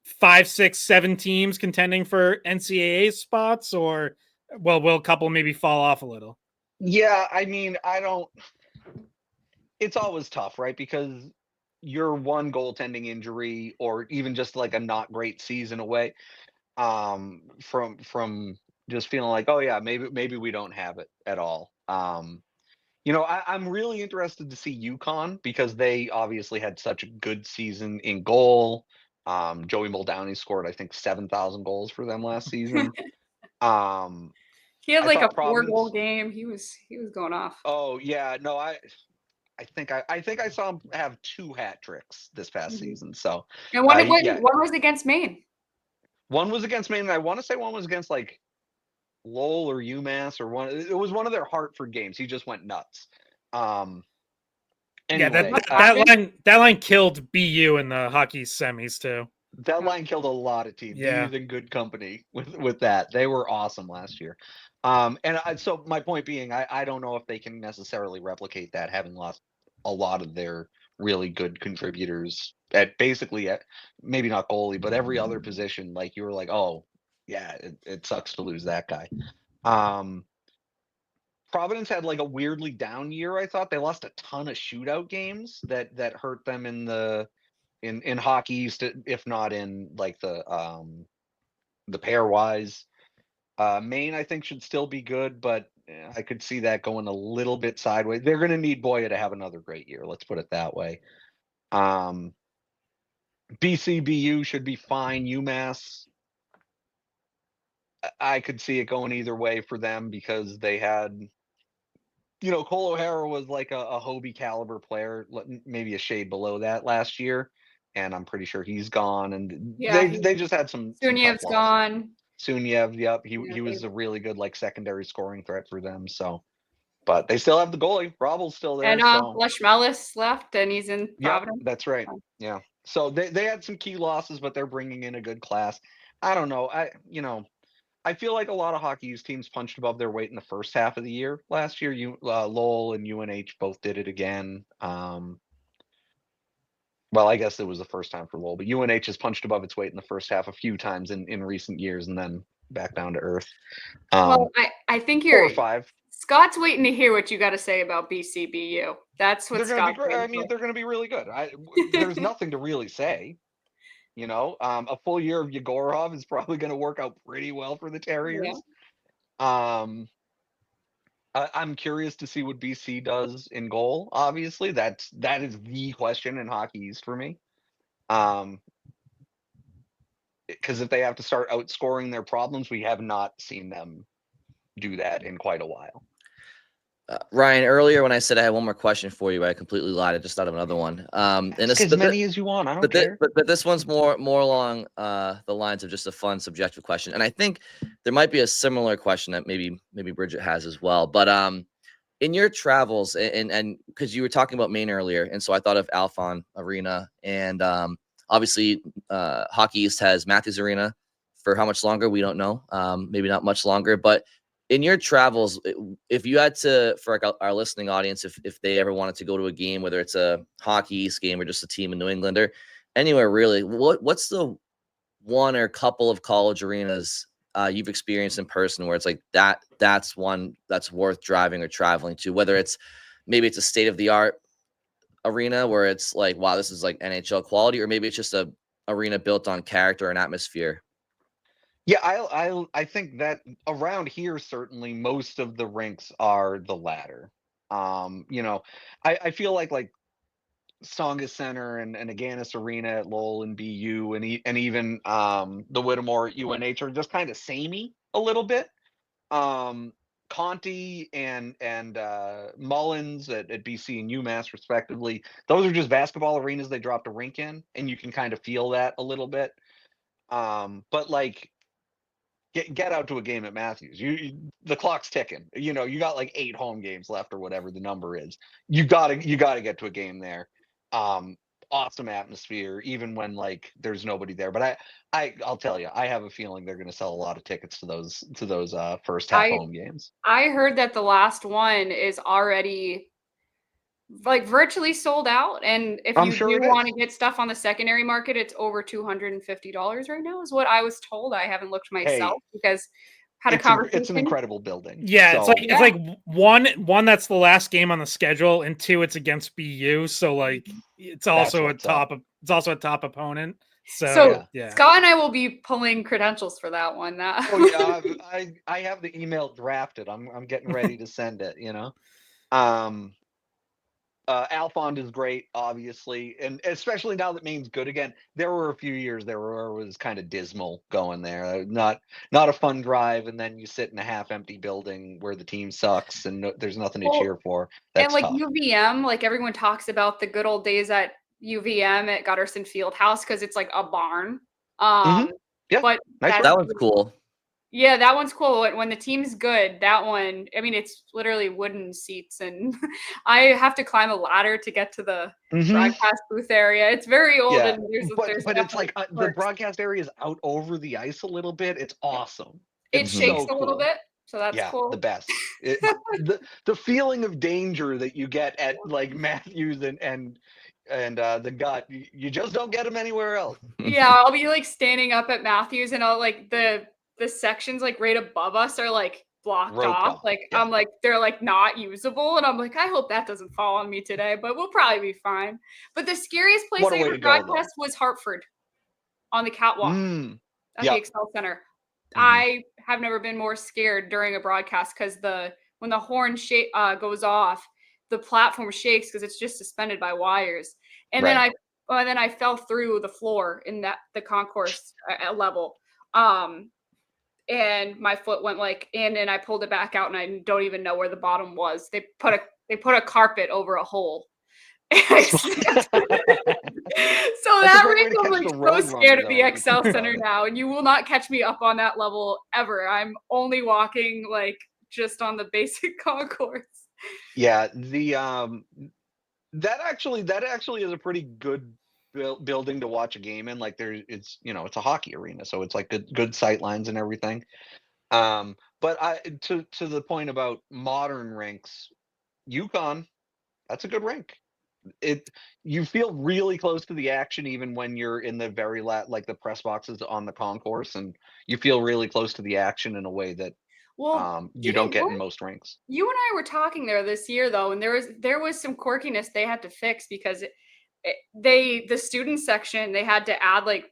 5, 6, 7 teams contending for NCAA spots, or will a couple maybe fall off a little? Yeah, I mean, it's always tough, right? Because you're one goaltending injury or even just like a not great season away from just feeling like, oh yeah, maybe we don't have it at all. I'm really interested to see UConn because they obviously had such a good season in goal. Joey Muldowney scored, I think, 7,000 goals for them last season. He had like a 4-goal game. He was going off. Oh yeah, no, I think I saw him have 2 hat tricks this past season. So, and one was against Maine. One was against Maine, and I want to say one was against like Lowell or UMass or one. It was one of their Hartford games. He just went nuts. Anyway, that line killed BU in the hockey semis too. That line killed a lot of teams. Yeah, he was in good company with that. They were awesome last year. So my point being, I don't know if they can necessarily replicate that, having lost a lot of their really good contributors at maybe not goalie, but every other position. Like you were like, oh yeah, it sucks to lose that guy. Providence had like a weirdly down year. I thought they lost a ton of shootout games that hurt them in Hockey East, if not in like the pairwise. Maine, I think, should still be good, but I could see that going a little bit sideways. They're going to need Boija to have another great year. Let's put it that way. BCBU should be fine. UMass, I could see it going either way for them because they had, Cole O'Hara was like a Hobie caliber player, maybe a shade below that last year, and I'm pretty sure he's gone. And they just had some. Sunyev's gone. Sunyev, yep, he was a really good like secondary scoring threat for them. So, but they still have the goalie. Robel's still there. And Leshmelis left, and he's in Providence. Yep, that's right. Yeah. So they had some key losses, but they're bringing in a good class. I don't know. I feel like a lot of Hockey East teams punched above their weight in the first half of the year. Last year, Lowell and UNH both did it again. Well, I guess it was the first time for Lowell, but UNH has punched above its weight in the first half a few times in recent years and then back down to earth. Well, I think 4 or 5. Scott's waiting to hear what you got to say about BCBU. That's what Scott's going to be. I mean, they're going to be really good. There's nothing to really say. A full year of Yegorov is probably going to work out pretty well for the Terriers. Yeah. I'm curious to see what BC does in goal. Obviously, that is the question in Hockey East for me. Because if they have to start outscoring their problems, we have not seen them do that in quite a while. Ryan, earlier when I said I had one more question for you, I completely lied. I just thought of another one. As many as you want. I don't care. But this one's more along the lines of just a fun, subjective question. And I think there might be a similar question that maybe Bridget has as well. But in your travels, and because you were talking about Maine earlier, and so I thought of Alphon Arena, and obviously Hockey East has Matthews Arena for how much longer we don't know. Maybe not much longer, but in your travels, if you had to, for like our listening audience, if they ever wanted to go to a game, whether it's a Hockey East game or just a team in New England or anywhere really, what's the one or couple of college arenas you've experienced in person where it's like that's one that's worth driving or traveling to, whether it's maybe it's a state-of-the-art arena where it's like, wow, this is like NHL quality, or maybe it's just a arena built on character and atmosphere? Yeah, I think that around here, certainly most of the rinks are the latter. I feel like Songa Center and Aganis Arena at Lowell and BU and even the Whittemore at UNH are just kind of samey a little bit. Conti and Mullins at BC and UMass respectively, those are just basketball arenas they dropped a rink in, and you can kind of feel that a little bit. But like get out to a game at Matthews. The clock's ticking. You got like 8 home games left or whatever the number is. You gotta get to a game there. Awesome atmosphere, even when like there's nobody there. But I'll tell you, I have a feeling they're going to sell a lot of tickets to those first half home games. I heard that the last one is already like virtually sold out, and if you do want to get stuff on the secondary market, it's over $250 right now, is what I was told. I haven't looked myself because had a conversation. It's an incredible building. Yeah, so, it's like one that's the last game on the schedule, and 2 it's against BU, so like it's also a top opponent. So yeah. Scott and I will be pulling credentials for that one. Oh yeah, I have the email drafted. I'm getting ready to send it. Alphond is great, obviously, and especially now that Maine's good again. There were a few years there where it was kind of dismal going there. Not a fun drive, and then you sit in a half-empty building where the team sucks and there's nothing to cheer for. That's and like tough. UVM, like everyone talks about the good old days at UVM at Gutterson Fieldhouse because it's like a barn. Yeah, but that one's cool. Yeah, that one's cool. When the team's good, that one, I mean, it's literally wooden seats, and I have to climb a ladder to get to the broadcast booth area. It's very old, and but it's like the broadcast area is out over the ice a little bit. It's awesome. It shakes a little bit, so that's cool. The best. The feeling of danger that you get at like Matthews and the Gut, you just don't get them anywhere else. Yeah, I'll be like standing up at Matthews, and I'll like the sections like right above us are like blocked off. Like I'm like, they're like not usable. And I'm like, I hope that doesn't fall on me today, but we'll probably be fine. But the scariest place I ever broadcast was Hartford on the catwalk at the Excel Center. I have never been more scared during a broadcast because when the horn goes off, the platform shakes because it's just suspended by wires. And then I fell through the floor in the concourse level. And my foot went like in, and I pulled it back out, and I don't even know where the bottom was. They put a carpet over a hole. So that rink, I'm like so scared of the Excel Center now, and you will not catch me up on that level ever. I'm only walking like just on the basic concourse. Yeah, that actually is a pretty good building to watch a game in. Like it's a hockey arena, so it's like good sight lines and everything. But to the point about modern rinks, UConn, that's a good rink. You feel really close to the action even when you're in the very like the press boxes on the concourse, and you feel really close to the action in a way that you don't get in most rinks. You and I were talking there this year though, and there was some quirkiness they had to fix because the student section, they had to add like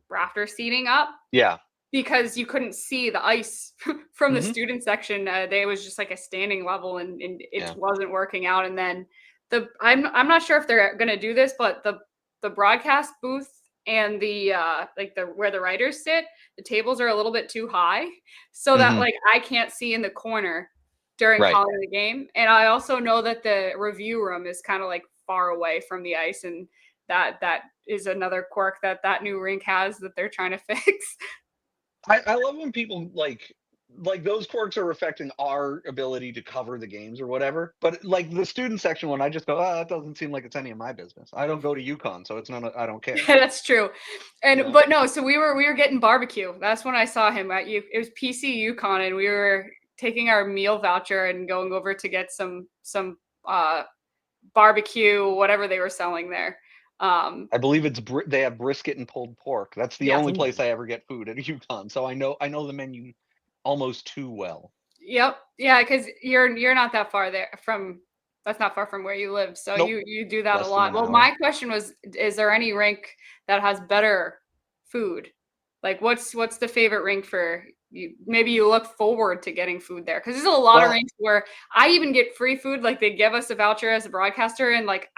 rafter seating up. Yeah. Because you couldn't see the ice from the student section. They was just like a standing level, and it wasn't working out. And then I'm not sure if they're going to do this, but the broadcast booth and the where the writers sit, the tables are a little bit too high, so that like I can't see in the corner during calling the game. And I also know that the review room is kind of like far away from the ice, and that is another quirk that new rink has that they're trying to fix. I love when people like those quirks are affecting our ability to cover the games or whatever. But like the student section one, I just go, that doesn't seem like it's any of my business. I don't go to UConn, so it's none. I don't care. Yeah, that's true. And but no, so we were getting barbecue. That's when I saw him at it was PC UConn, and we were taking our meal voucher and going over to get some barbecue, whatever they were selling there. I believe they have brisket and pulled pork. That's the Yeah. only place I ever get food at UConn. So I know the menu almost too well. Yep. Yeah, because you're not that far that's not far from where you live. So Nope. you do that Less a than lot. an Well, hour. my question was, is there any rink that has better food? Like what's the favorite rink for you? Maybe you look forward to getting food there. Because there's a lot of rinks where I even get free food. Like they give us a voucher as a broadcaster, and like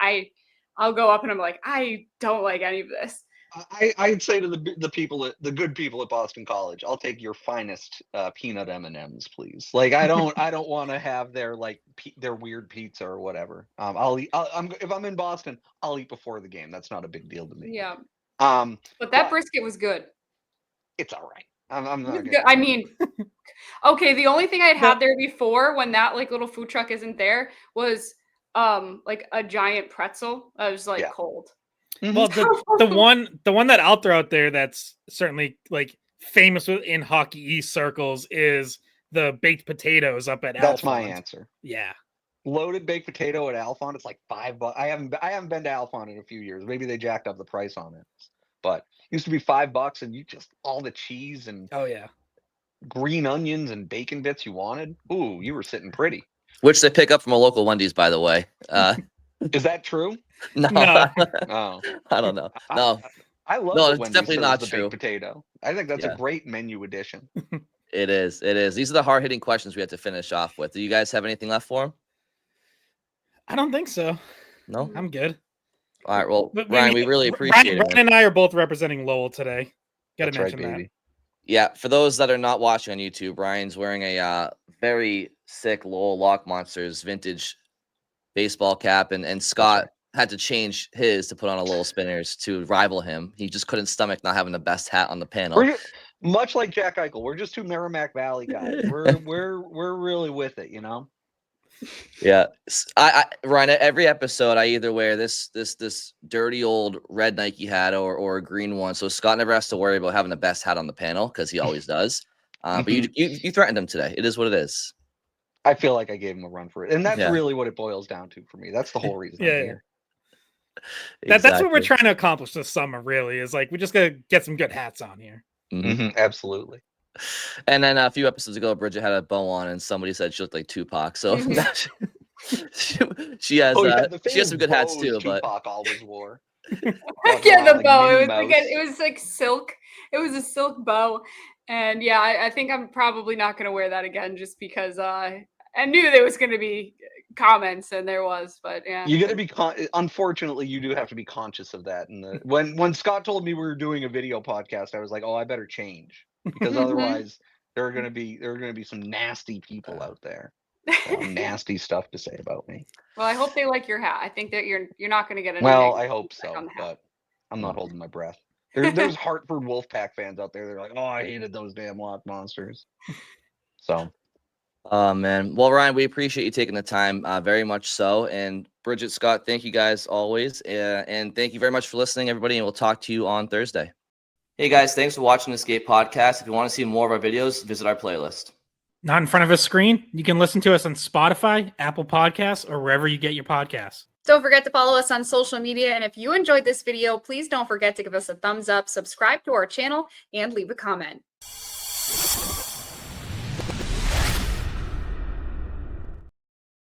I'll go up and I'm like, I don't like any of this. I'd say to the good people at Boston College, I'll take your finest peanut M&Ms, please. Like I don't want to have their weird pizza or whatever. If I'm in Boston, I'll eat before the game. That's not a big deal to me. Yeah. But that brisket was good. It's all right. I'm not good. I mean, okay. The only thing I'd had there before when that like little food truck isn't there was like a giant pretzel. I was like cold. Well, the one that I'll throw out there that's certainly like famous in Hockey East circles is the baked potatoes up at Alphonse. That's my answer. Yeah. Loaded baked potato at Alphonse, it's like $5. I haven't been to Alphonse in a few years. Maybe they jacked up the price on it. But it used to be $5 and you just all the cheese and green onions and bacon bits you wanted. Ooh, you were sitting pretty. Which they pick up from a local Wendy's, by the way. Is that true? No. Oh. I don't know. No. I love no, it it's when definitely not the true. baked potato. I think that's a great menu addition. It is. These are the hard-hitting questions we have to finish off with. Do you guys have anything left for him? I don't think so. No? I'm good. All right, well, Ryan, we really appreciate it. Ryan and I are both representing Lowell today. Got to mention that. Yeah, for those that are not watching on YouTube, Ryan's wearing a very sick Lowell Lock Monsters vintage baseball cap, and Scott had to change his to put on a Lowell Spinners to rival him. He just couldn't stomach not having the best hat on the panel. Much like Jack Eichel, we're just two Merrimack Valley guys. We're really with it, you know. Yeah, Ryan. Every episode, I either wear this dirty old red Nike hat or a green one, so Scott never has to worry about having the best hat on the panel because he always does. But you threatened him today. It is what it is. I feel like I gave him a run for it, and that's really what it boils down to for me. That's the whole reason I'm here. Exactly. That's what we're trying to accomplish this summer. Really, is like we just gotta get some good hats on here. Absolutely. And then a few episodes ago, Bridget had a bow on, and somebody said she looked like Tupac. So she has some good hats too. Tupac but always wore. The bow. It was like silk. It was a silk bow, and I think I'm probably not going to wear that again, just because I knew there was going to be comments, and there was. But you got to be. Unfortunately, you do have to be conscious of that. And when Scott told me we were doing a video podcast, I was like, oh, I better change. Because otherwise, there are going to be some nasty people out there, nasty stuff to say about me. Well, I hope they like your hat. I think that you're not going to get any. Well, I hope so, but I'm not holding my breath. There's Hartford Wolfpack fans out there. They're like, oh, I hated those damn Lock Monsters. So. Oh man. Well, Ryan, we appreciate you taking the time, very much so. And Bridget, Scott, thank you guys always, and thank you very much for listening, everybody. And we'll talk to you on Thursday. Hey guys, thanks for watching the Skate Podcast. If you want to see more of our videos, visit our playlist. Not in front of a screen? You can listen to us on Spotify, Apple Podcasts, or wherever you get your podcasts. Don't forget to follow us on social media. And if you enjoyed this video, please don't forget to give us a thumbs up, subscribe to our channel, and leave a comment.